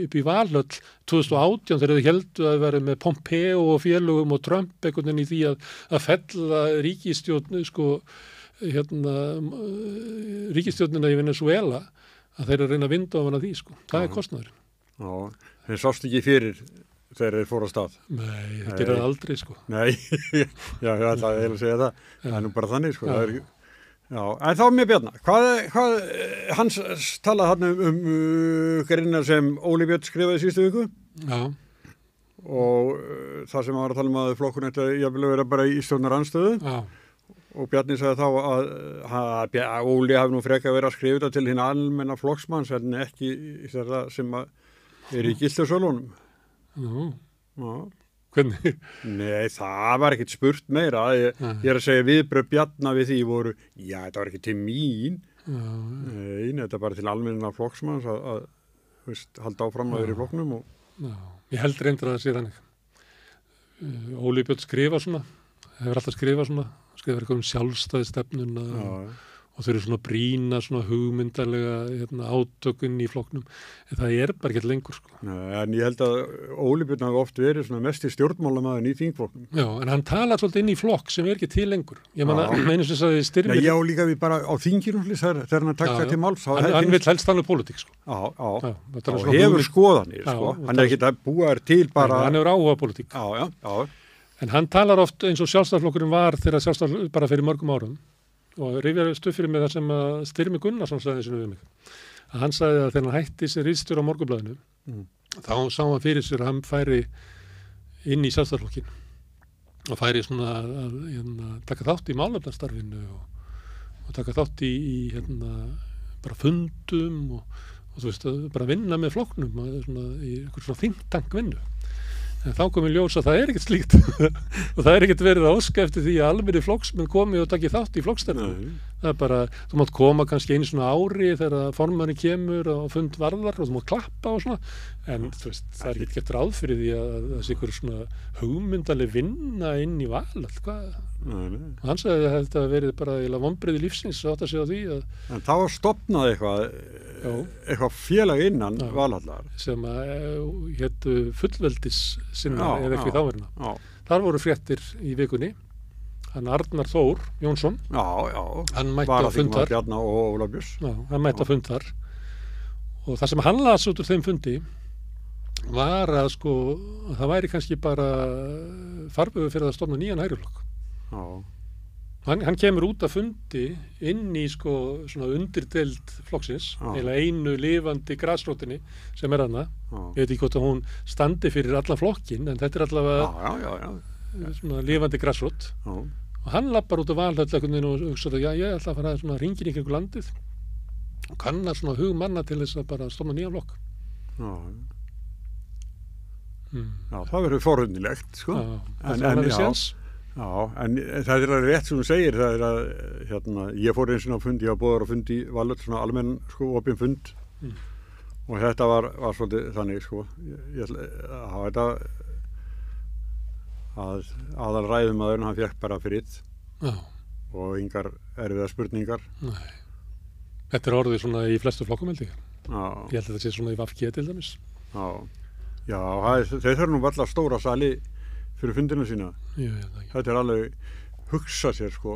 upp í Valhöll 2018 þegar þau heldu að vera með Pompeo og félögum og Trump einhvern veginn í því að fella ríkisstjórn ríkisstjórnina í Venezuela að þeir eru að reyna að vinda ofan að því það er kostnaður. Já, þeir sást ekki fyrir þegar þeir fóru á stað. Nei, það gerir það aldrei Nei, já, það er eiginlega að segja það. Það er nú bara þannig það er, já, en þá með Bjarna, hvað hans talaði hann greinar sem Óli Björn skrifaði síðustu viku. Já. Og það sem hann var að tala að flokkurinn ætti að jafnvel vera bara í stjórnarandstöðu. Já. Og Bjarni sagði þá að Óli hafi nú frekar verið að skrifa þetta til hinn almenna flokksmanns en ekki þetta sem er í gildasölunum. Já. Hvernig? Nei, það var ekkert spurt meira. Ég er að segja viðbrögð Bjarna við því voru, já, þetta var ekki til mín. Nei, þetta er bara til almenna flokksmanns að halda áfram að vera í flokknum. Já, ég held reyndar að það sé þannig. Óli Björn skrifa svona, hefur alltaf skrifað svona, skrifað eitthvað sjálfstæðistefnuna og þau eru svona brýna, svona hugmyndarlega átökun í flokknum, en það er bara ekki lengur, sko. En ég held að Óli Björn hafi oft verið svona mest í stjórnmálamaðurinn í þingflokknum. Já, en hann talar svolítið inn í flokk sem er ekki til lengur. Ég meina, einu sem sagði Styrmir... Já, líka við bara á þinginu þegar hann taka til máls. Hann vil helst tala um pólitík, sko. Já. Og hefur skoðanir, sko. Hann er ekki að búa þér til bara... Hann hefur áhuga pólitík. Já. En hann talar oft eins og Sjálfstæðisflokkurinn var þegar Sjálfstæðisflokkurinn bara fyrir mörgum árum og rifjar stuð fyrir mig það sem að Styrmir Gunnarsson sagði þessu við mig. Að hann sagði að þegar hann hætti sér ritstjóri á Morgunblaðinu, þá sá hann fyrir sér að hann færi inn í Sjálfstæðisflokkinn og færi svona að taka þátt í málefnastarfinu og taka þátt í bara fundum og þú veist, bara vinna með flokknum svona, í einhver svona think tank vinnu. En þá kom í ljós að það er ekkert slíkt og það er ekkert verið að óska eftir því að almennir flokksmenn komi og taki þátt í flokkstefnu. Það er bara, þú mátt koma kannski einu svona ári þegar formanninn kemur og fund varðar og þú mátt klappa og svona, en þú veist, það er ekkert ráð fyrir því að það sé ykkur svona hugmyndaleg vinna inn í val, hvað? Og hann sagði að þetta verið bara vonbrigði lífsins og átt að segja því að... En þá stofnaði eitthvað félag innan Valhallar sem að hétu fullveldis sinna eða ekki þáverina. Þar voru fréttir í vikunni. Hann Arnar Þór Jónsson. Hann mætti á fundar. Hann mætti á fundar. Og það sem hann las út úr þeim fundi var að sko það væri kannski bara farvegur fyrir að stofna nýjan hægriflokk. Hann kemur út af fundi inn í sko svona undirdeild flokksins, eða einu lifandi grasrótinni sem er hana. Ég veit ekki hvort að hún standi fyrir allan flokkin, en þetta er allavega svona lifandi grasrót. Og hann lappar út af Valhöll og hugsaði að ég ætla að fara svona hringin í kringum landið og kanna svona hug manna til þess að bara stofna nýjan flokk. Það verður forhundilegt, sko. Já, en það er rétt sem þú segir, það er að ég fór eins og fundi, ég var búður á fundi í Valhöll, svona almenn, sko, opin fund og þetta var svolítið þannig, sko ég ætla að hafa þetta að aðal ræðumaðurinn, hann fékk bara frið og engar erfiðar spurningar. Nei. Þetta er orðið svona í flestu flokkum, held ég. Ég held að þetta sé svona í VG til dæmis. Já, þeir þurfa nú alltaf stóra sali fyrir fundina sína. Þetta er alveg hugsa sér, sko,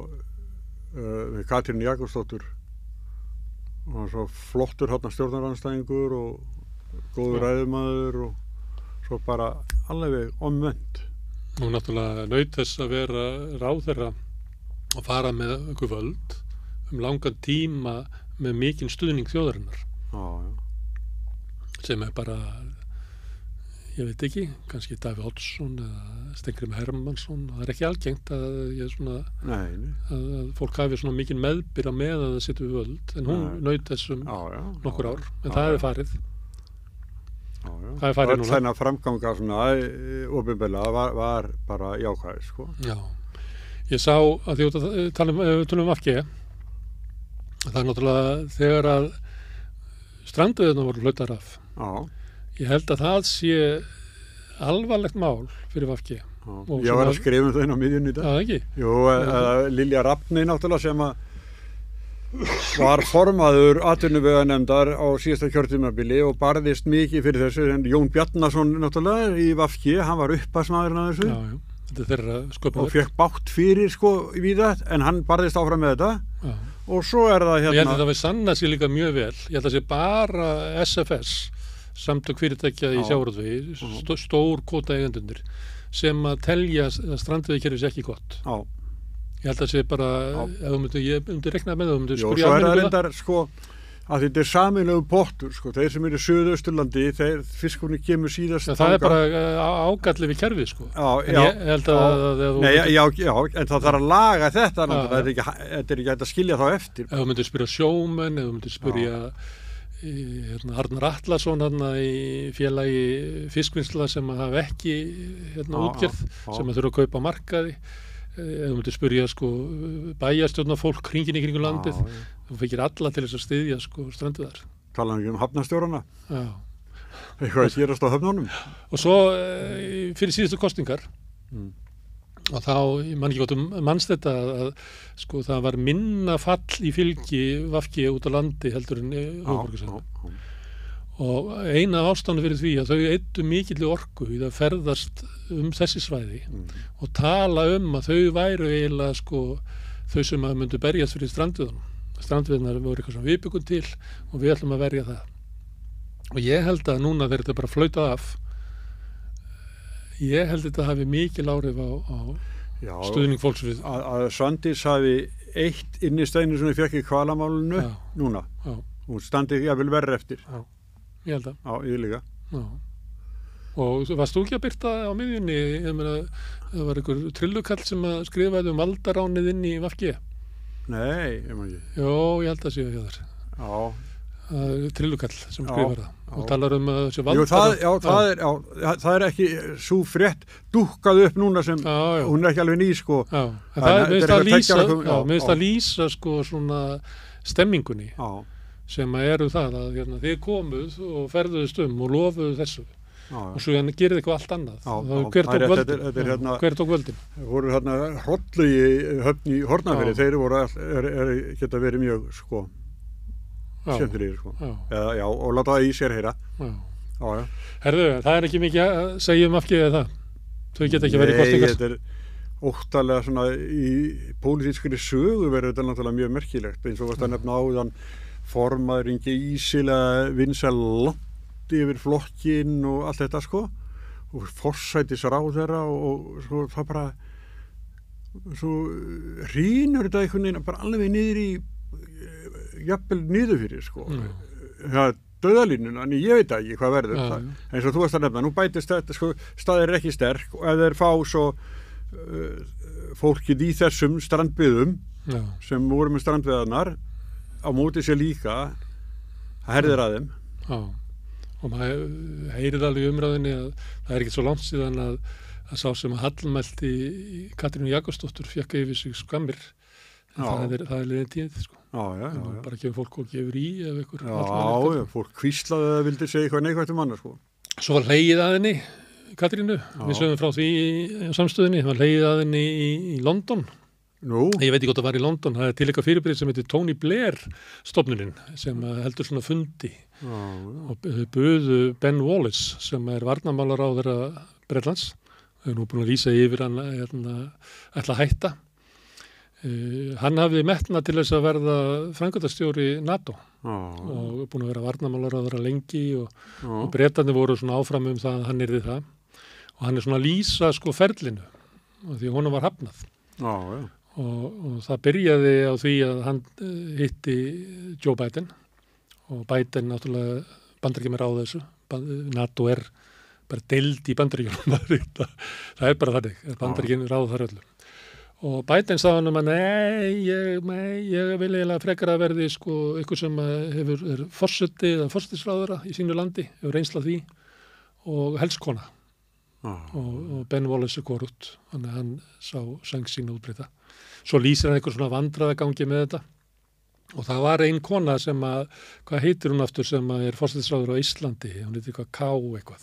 við Katrín Jakobsdóttur og svo flottur stjórnaranstæðingur og góður ræðumaður og svo bara alveg omvend. Og náttúrulega naut þess að vera ráðherra og fara með einhver völd langan tíma með mikinn stuðning þjóðarinnar. Sem er bara, ég veit ekki, kannski Davíð Oddsson eða Steingrímur Hermannsson. Það er ekki algengt að fólk hafi svona mikinn meðbyr með að það sitja við völd, en hún naut þessum nokkur ár, en það er farið. Það er farið núna. Þennan framganga svona opinberlega var bara jákvæð, sko. Já. Ég sá að því að tölum VG, það er náttúrulega þegar að strandveiðarnar voru hlautar af. Ég held að það sé alvarlegt mál fyrir VG. Ég var að skrifa um það inn á miðjunni í dag. Það ekki? Jú, Lilja Rafni náttúrulega sem að var formaður atvinnuveganefndar á síðasta kjörtímabili og barðist mikið fyrir þessu, en Jón Bjarnason náttúrulega í VG, hann var upphafsmaðurinn að þessu. Já, þetta er þeirra sköpunverk. Og fekk bátt fyrir, sko, við það, en hann barðist áfram með þetta. Og svo er það Ég held að það við sanna sér líka mjög vel. Ég held að það sé bara SFS, samtök fyrirtækja í sjávarútvegi, stór kvóta eigendunir, sem að telja að strandveiðikerfis ekki gott. Ég held að það sé bara, ég myndi rekna með það, Jó, svo er það reyndar, sko, að þetta er sameiginlegu pottur, sko, þeir sem eru í Suðausturlandi, fiskurinn kemur síðast. Það er bara ágallið við kerfið, sko. Ég held en það þarf að laga þetta, þetta er ekki hægt að skilja þá eftir. Ef þú myndir spyrja sjómenn, ef þú myndir spyrja Arnar Atlason í félagi fiskvinnsla sem að hafa ekki útgerð, sem að þurfa að kaupa markaði. Ef þú myndir spyrja sko bæjarstjórnarfólk hringinn í kringum landið, þú fekir alla til þess að styðja sko strandveiðar. Talar ekki um hafnarstjórana? Eitthvað að gerast á höfnunum? Og svo fyrir síðustu kosningar og þá, ég man ekki gott manst þetta að sko það var minna fall í fylgi VG út á landi heldur en höfuðborgarsvæðinu. Og eina af ástæðunum fyrir því að þau eyddu mikilli orku í það ferðast þessi svæði og tala að þau væru eiginlega sko þau sem að myndu berjast fyrir strandveiðunum. Strandveiðunar voru eitthvað sem við byggum til og við ætlum að verja það. Og ég held að núna þegar þetta bara flautað af, ég held að þetta hafi mikil áhrif á stuðning fólks við. Að Svandís hafi eitt inn í steinu sem við fekk í hvalamálinu núna. Já. Hún standi jafnvel verri eftir. Já. Ég held að. Já, ég líka. Já. Og varst þú ekki að byrta á miðjunni? Ég meina, það var einhver trillukall sem að skrifaði valdaránið inn í VG. Nei, ég maður ekki. Jó, ég held að séu hjá þér. Já. Trillukall sem skrifar það og talar að þessi valdarán. Það er ekki svo frétt dúkkað upp núna sem hún er ekki alveg ný, sko. Já, mér finnst að lýsa sko svona stemmingunni. Já. Sem að það að þið komuð og ferðuðust og lofuðu þessu og svo gerði eitthvað allt annað. Hver tók völdin? Það voru hérna Hrollu í Höfn í Hornafirði, þeir voru geta verið mjög sko skemmtilegir sko. Já, og láta það í sér heyra. Já. Herðu, það er ekki mikið að segja VG eða það? Þau geta ekki verið kostingar? Nei, þetta er óttalega svona í pólitískri sögu verður þetta náttúrulega mjög merkilegt, eins og varst að nefna áðan formaður Ingi Ísila vinsæl langt yfir flokkinn og allt þetta sko og forsætisráðherra og sko það bara svo rýnur þetta einhvern veginn bara alveg niður í jafnvel niður fyrir sko döðalínuna, en ég veit ekki hvað verður það, eins og þú varst að nefna nú bætist þetta sko, staðir ekki sterk og ef þeir fá svo fólkið í þessum strandbyðum sem voru með strandbyðarnar á móti sér líka það herðir að þeim. Já, og maður heyrir alveg í umræðinni að það er ekki svo langt síðan að sá sem að hallmælti Katrínu Jakobsdóttur fékk yfir sig skammir það er liðin tíð sko. Já. Bara gefur fólk og gefur í ef ykkur Já, fólk hvíslaði að vildi segja eitthvað neikvægt manna sko. Svo var hlegið að henni Katrínu, við sögum frá því á samstöðinni, það var hlegið að henni í London. Ég veit ekki hvort það var í London, það er til eitthvað fyrirbyrði sem heitir Tony Blair stofnunin sem heldur svona fundi og buðu Ben Wallace sem er varnarmálaráðherra Bretlands, þau er nú búin að lýsa yfir hann ætla að hætta. Hann hafði metnað til þess að verða framkvæmdastjóri NATO og búin að vera varnarmálaráðherra lengi og Bretarnir voru svona áfram það að hann yrði það og hann er svona að lýsa sko ferlinu og því honum var hafnað. Og það byrjaði á því að hann hitti Joe Biden og Biden náttúrulega Bandaríkjamenn ráða þessu. NATO er bara deild í Bandaríkjunum. Það er bara þannig, Bandaríkjamenn ráða þar öllu. Og Biden sagði hann að nei, ég vil eiginlega frekar að verði sko eitthvað sem er forseti eða forsætisráðherra í sínu landi, hefur reynslað því og helst kona. Og Ben Wallace er korrupt, þannig að hann sá sæng sína útbreyta. Svo lýsir hann einhver svona vandræðagangi með þetta og það var ein kona sem að, hvað heitir hún aftur sem að er forsætisráðherra á Íslandi, hún heitir eitthvað K eitthvað,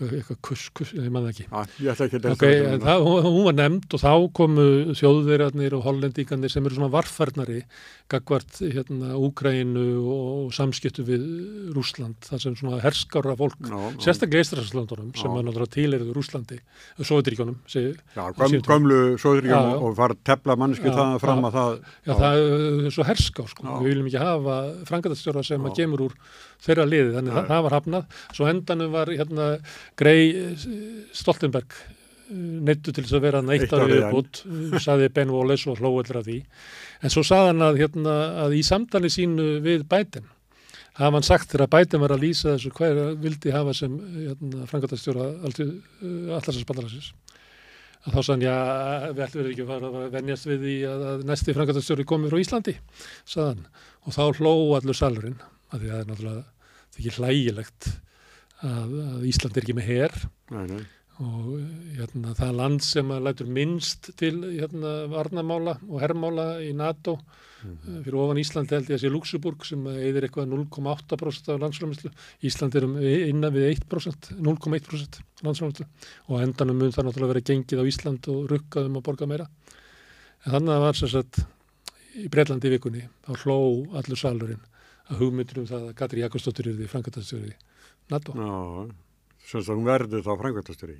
eitthvað kuss, ég man það ekki. Ég ætla ekki að hún var nefnd og þá komu Þjóðverjarnir og Hollendingarnir sem eru svona varfærnari gagnvart Úkraínu og samskiptu við Rússland, það sem svona herskára fólk, sérstaklega Eystrasaltslandunum sem er náttúrulega tilheyrðu Rússlandi, Sovétríkjunum. Gömlu Sovétríkjunum og fara að tefla manneskju það fram að það. Já, það er svo herská sko. Við viljum ekki hafa framkvæmdastjóra sem að kemur úr þeirra liði, þannig það var hafnað. Svo endanum var Grey Stoltenberg neyddu til þess að vera eitt ári viðbót, sagði Ben Wallace og hló allir af því. En svo sagði hann að í samtali sínu við Biden, hafa hann sagt þegar Biden var að lýsa þessu hvað vildi hafa sem framkvæmdastjóra Atlantshafsbandalagsins. Að þá sagði hann, við ætlum ekki að fara að venjast við því að næsti framkvæmdastjóri komi frá Íslandi, sagði hann. Og þá hló allur salurinn, að því að það er náttúrulega ekki hlægilegt að Ísland er ekki með her og það land sem að lætur minnst til varnarmála og hermála í NATO fyrir ofan Ísland held ég að sé Luxemburg sem eyðir eitthvað 0,8% af landsframleiðslu. Ísland innan við 1%, 0,1% landsframleiðslu og á endanum mun það náttúrulega vera gengið á Ísland og rukkað að borga meira. En þannig að var sem sagt í Bretlandi í vikunni, þá hló allur salurinn að hugmyndir það að Katrín Jakobsdóttir yrði framkvæmdastjóri NATO. Já, sem hún verður þá framkvæmdastjóri.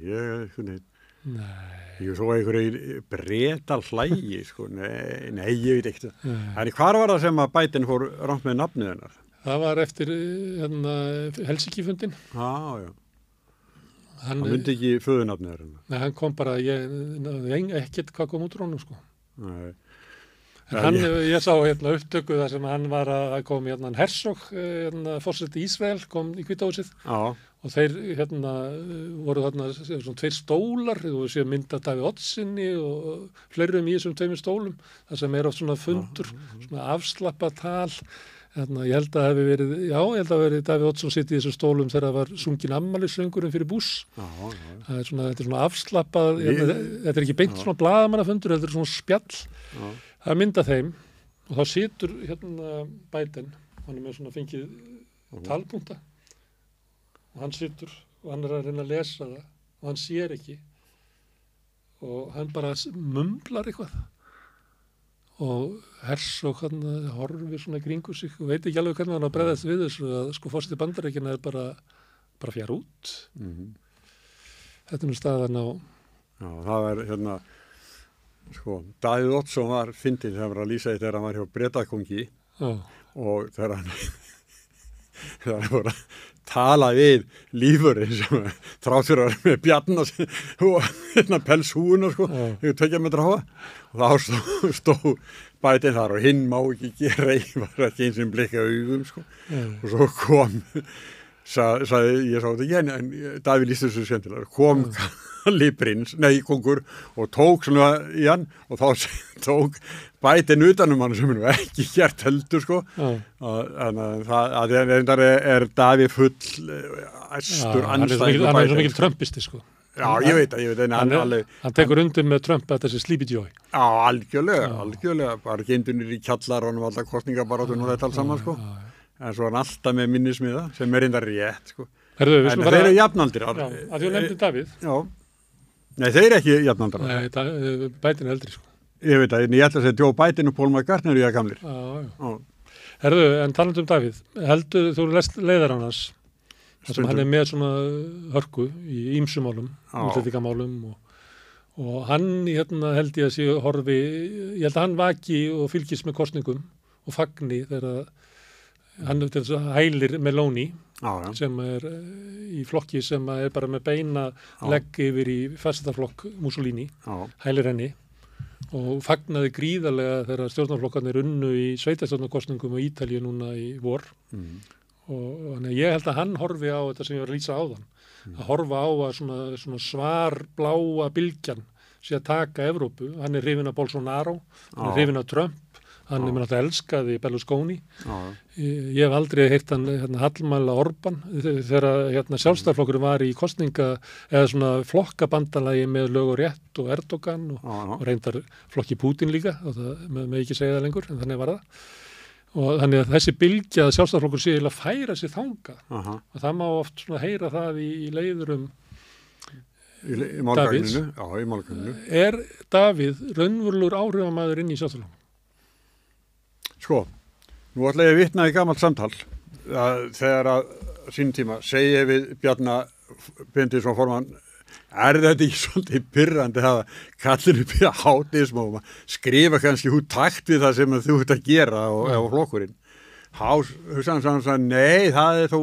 Ég svo einhverju Bretar hlægi, sko. Nei, ég veit ekkert. En hvar var það sem að Biden fór rangt með nafnið hennar? Það var eftir Helsinki-fundin. Já. Hann myndi ekki föðunafnið hennar. Nei, hann kom bara, ekkert hvað kom út úr honum, sko. Nei. Ég sá upptöku þar sem hann var að koma Herzog, forseti Ísrael, kom í Hvíta húsið og þeir voru þarna svona 2 stólar, þú séu mynd af Davíð Oddssoni og fleirum í þessum 2 stólum, þar sem oft svona fundur, svona afslappað tal. Ég held að hafi verið Davíð Oddsson sitt í þessum stólum þegar það var sungin afmælissöngurinn fyrir Bush. Þetta er svona afslappað, þetta er ekki beint svona blaðamannafundur, þetta er svona spjall. Það mynda þeim og þá situr Biden, hann með svona fengið talpunta og hann situr og hann að reyna að lesa það og hann sér ekki og hann bara mumblar eitthvað og Herzog hann horfir svona kringu sig og veit ekki alveg hvernig hann að bregðast við þessu að sko forseti Bandaríkjanna bara fjara út. Þetta er staðan á... Já, það er sko, Davíð Oddsson var fyndinn þegar hann var að lýsa því þegar hann var hjá Bretakongi og þegar hann voru að tala við lífurinn sem þrátt fyrir að vera með bjarna og pelshúuna sko, 2 metra háa og þá stóð Biden þar og hinn má ekki gera var ekki eins og blikka augum sko og svo kom ég sá þetta ekki en Davíð lýsti þessu skemmtilega kom Prins, kongur og tók svona í hann og þá tók Biden utanum hann sem hann ekki gert heldur sko þannig að það er Davíð full æstur anstæðingur hann er svo mikil trumpisti sko. Já, ég veit hann tekur undir með Trump að þessi Sleepy Joy. Já, algjörlega bara geindunir í kjallaranum alltaf kostningabaráttun og þetta alls saman sko en svo er hann alltaf með minnismiða sem er reyndar rétt sko en þeir eru jafnaldir að því að nefndi Davíð. Já. Nei, þeir eru ekki jafnaldrar. Nei, Biden er eldri, sko. Ég veit að, ég ætla að segja Joe Biden og Paul McCartney eru gamlir. Já. Herðu, en talandi Davíð, heldur þú lest leiðar hans, þar sem hann er með svona hörku í ýmsumálum, útlendingamálum og hann held ég að sé horfi, ég held að hann vaki og fylgist með kosningum og fagni þegar hann hælir Meloni sem er í flokki sem er bara með beina legg yfir í fæstaflokk Mussolini, hælir henni og fagnaði gríðarlega þegar stjórnarflokkarnir unnu í sveitarstjórnarkosningum á Ítalíu núna í vor og ég held að hann horfi á þetta sem ég var að lýsa áðan að horfa á að svona svarbláa bylgjan sé að taka Evrópu, hann er hrifinn af Bolsonaro, hann er hrifinn af Trump hann er náttúrulega elskaði Berlusconi ég hef aldrei heyrt hann hallmæla Orbán þegar sjálfstæðarflokkurinn var í kosninga eða svona flokkabandalagi með lög og rétt og Erdogan og reyndar flokki Putin líka og það með ekki segja það lengur en þannig var það og þannig að þessi bylgja að sjálfstæðarflokkur sé að færa sig þanga og það má oft svona heyra það í leiðurum Davíðs. Er Davíð raunverulegur áhrifamaður inn í sjálfstæðarflokknum? Sko, nú ætla ég að vitna í gamalt samtal þegar að sín tíma segi ég við Bjarna Benediktsson formann þetta ekki svolítið pirrandi að kallinu byrja hátíðismóma skrifa kannski hút takt við það sem þú ert að gera og flokkurinn hugsaðan nei, það er þó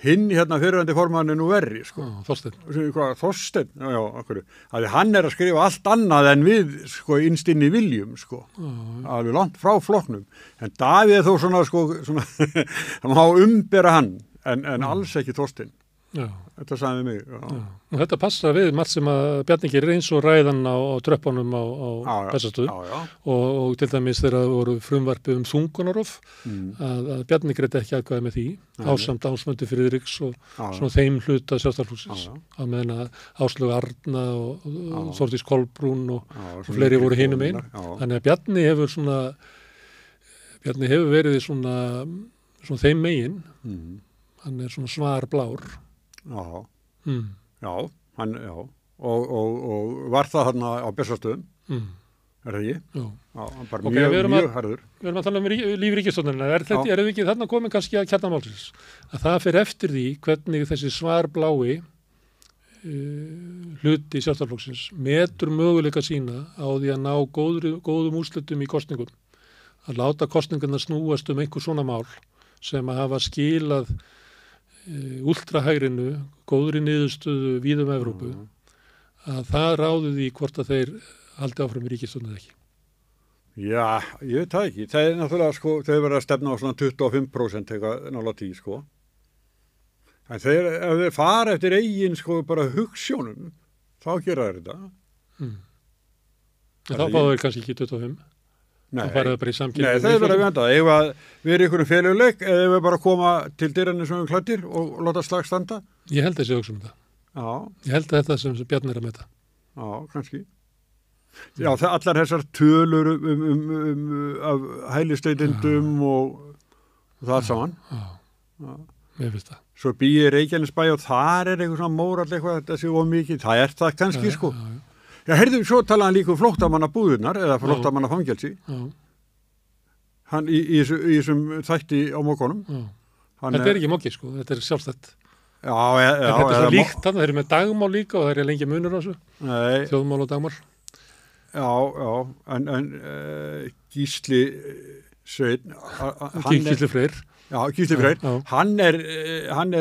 hinn fyrirvændi formann nú verri sko. Þorsteinn, já, okkur að hann er að skrifa allt annað en við sko innst inn í viljum sko alveg langt frá flokknum en Davíð er þó svona hann má umbera hann en alls ekki Þorsteinn Þetta sagði mig. Og þetta passa við margt sem að Bjarni gerir eins og ræðan á tröppunum á Bessastöðum og til dæmis þegar það voru frumvarpið þungunarof að Bjarni greiddi ekki aðkvæði með því ásamt Ásmundi Friðriks og svona þeim hluta Sjálfstæðisflokksins á meðan að Áslaug Arna og Þórdís Kolbrún og fleiri voru hinum einn. Þannig að Bjarni hefur verið svona þeim megin. Hann svona svarblár. Já, hann og var það hann á Bessastöðum, er það ekki? Já. Hann bara mjög harður. Við erum að tala líf ríkisstjórnarinnar, er við ekki þarna komin kannski að kjarnamálsins, að það fer eftir því hvernig þessi svarblái hluti Sjálfstæðisflokksins metur möguleika sína á því að ná góðum úrslitum í kosningum, að láta kosningarnar snúast einhver svona mál sem að hafa skilað ultrahægrinu, góðri niðurstöðu víðum Evrópu, að það ráði því hvort að þeir haldi áfram í ríkisstjórn eða ekki. Já, ég veit það ekki. Það er náttúrulega, þau verða að stefna á svona 25% eitthvað nála 10, En ef þeir fara eftir eigin, bara hugsjónum, þá gera þeir þetta. Þá fá þeir kannski ekki 25. Nei, það bara í samkynni. Nei, það er bara að venda. Ef við erum einhverjum félaguleik eða ef við bara koma til dyrranir sem við klættir og láta slag standa? Ég held þessi hugsa það. Já. Ég held þetta sem Bjarni er að meta. Já, kannski. Já, allar þessar tölur af hælisleitendum og það saman. Já, ég veist það. Svo býi Reykjanesbæ og þar er eitthvað svona mórall eitthvað, þetta sé mikið. Það er það kannski, Já, heyrðu, svo talaði hann líka flóttamannabúðurnar eða flóttamannafangelsi. Hann í þessum þætti á mókonum. Þetta er ekki móki, þetta er sjálfstætt. Já. Þetta er svo líkt þarna, þeir eru með dagmál líka og það er lengi munur á þessu. Nei. Þjóðmál og dagmál. Já, en Gísli Sveinn. Gísli Freyr. Já, Gísli Freyr. Hann er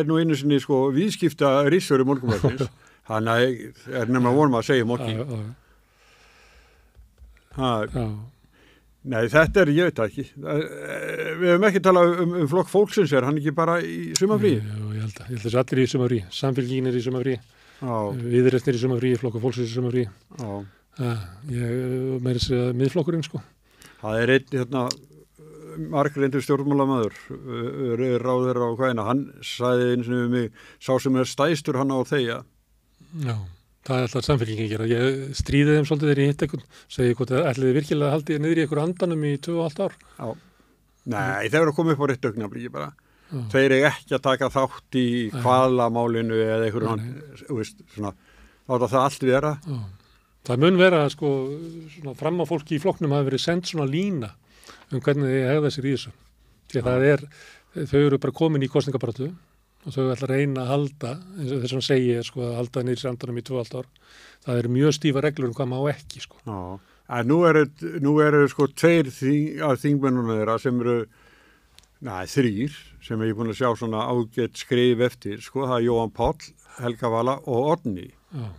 nú einu sinni viðskipta ritstjóri Morgunblaðsins. Hann er nefnilega vonum að segja móki. Nei, þetta ég veit það ekki. Við höfum ekki talað um flokk fólksins, hann ekki bara í sumafríi? Jú, ég held þessi allir í sumafríi. Samfylkingin er í sumafríi. Viðreisnir í sumafríi, flokk fólksins í sumafríi. Ég meiri segja miðflokkurinn, Það er einn, margreyndur stjórnmálamaður, ráðherra á hvaðina, hann sagði eins og við mig, sá sem er stæstur hann á þegja. Já, það er alltaf samfélkingin að gera. Ég stríði þeim svolítið þegar ég hitt eitthvað, segi hvort ætliði virkilega haldið niður í einhver andanum í 2,5 ár. Já, nei, þeir eru að koma upp á rétt augnabliki bara. Þeir eru ekki að taka þátt í hvalamálinu eða einhverjum, svona, láta það allt vera. Það mun vera, svona fram á fólki í flokknum hafi verið send svona lína hvernig þið hegða sér í þessu. Því að þau eru bara komin í kosningabaráttu og þau ætla að reyna að halda, eins og þess að segja, að halda niður í andanum í 2,5 ár. Það eru mjög stífa reglur hvað má ekki, Já, en nú eru tveir af þingmennunum þeirra sem eru, 3, sem ég búin að sjá svona ágætt skrif eftir, það er Jóhann Páll, Helga Vala og Oddný. Já.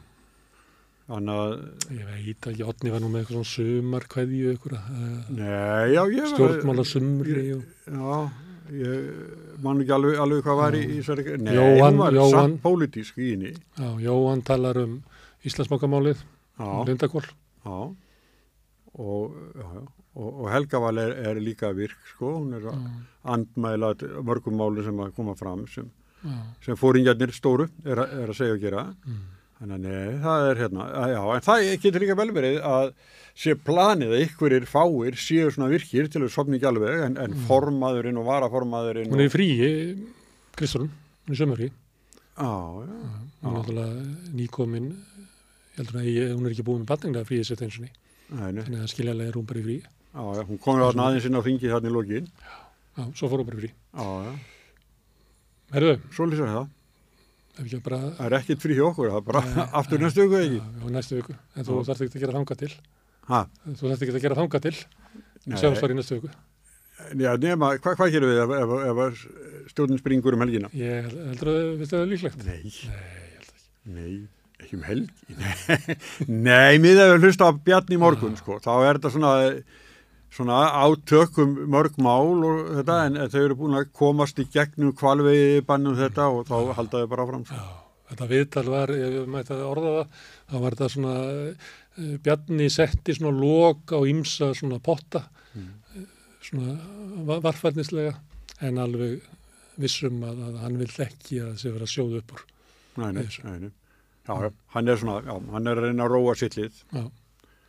Þannig að ég veit ekki, Oddný var nú með eitthvað svona sumarkveðju Nei, já, ég stjórnmálasumri Já, ég man ekki alveg hvað var í þessari. Nei, Jóhann, hún var samt pólitísk í henni. Já, Jóhann talar Íslandsbankamálið, Lindakól. Já, og Helga Val er líka virk, hún er að andmæla mörgum máli sem að koma fram sem fóringjarnir stóru er að segja og gera. Þannig að það er en það getur líka vel verið að sé planið að einhverjir fáir séu svona virkir til að sofna ekki alveg en formaðurinn og varaformaðurinn. Hún er frí, Kristján, hún er sömurfrí. Hún er náttúrulega nýkomin, ég heldur að hún er ekki búin með batninglega fríið sér eins og ný. Þannig að skiljaðlega er hún bara í frí. Já, hún kom aðeins inn á þingið þarna í lokin. Já, svo fór hún bara í frí. Herðu, svo lýsar það. Það er ekkert frí hjá okkur, það er bara aftur næstu viku ekki? Já, næstu viku, en þú þarft ekki að gera þangað til. Þú þarft ekki að gera þangað til, sjáumst var í næstu viku. Já, nema, hvað gerum við ef stjórnin springur helgina? Ég heldur að það er líklegt. Nei, ég held ekki. Nei, ekki helgi. Nei, miðað við hlusta á Bjarni í morgun, þá er þetta svona, svona átökum mörg mál og þetta en þau eru búin að komast í gegnum hvalveiði bannum þetta og þá halda þau bara áfram. Já, þetta viðtal var, ef við mætti að orða það, þá var þetta svona, Bjarni setti svona lok á ýmsa svona potta, svona varfærnislega, en alveg vissum að hann vill ekki að þessi vera að sjóða upp úr. Nei. Já, hann er svona, hann er að reyna að róa sitt lið. Já.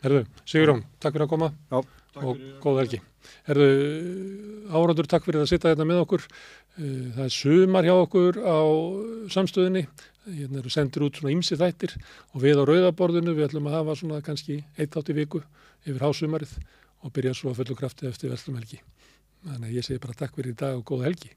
Herðu, Sigurjón, takk fyrir að koma. Já. Og góð helgi. Herðu, Árandur, takk fyrir að sitja hérna með okkur. Það er sumar hjá okkur á samstöðinni. Hérna eru sendir út svona ýmsi þættir og við á Rauðaborðinu, við ætlum að hafa svona kannski 1 þátt í viku yfir hásumarið og byrja svo að fullu krafti eftir verslumhelgi. Þannig að ég segi bara takk fyrir í dag og góð helgi.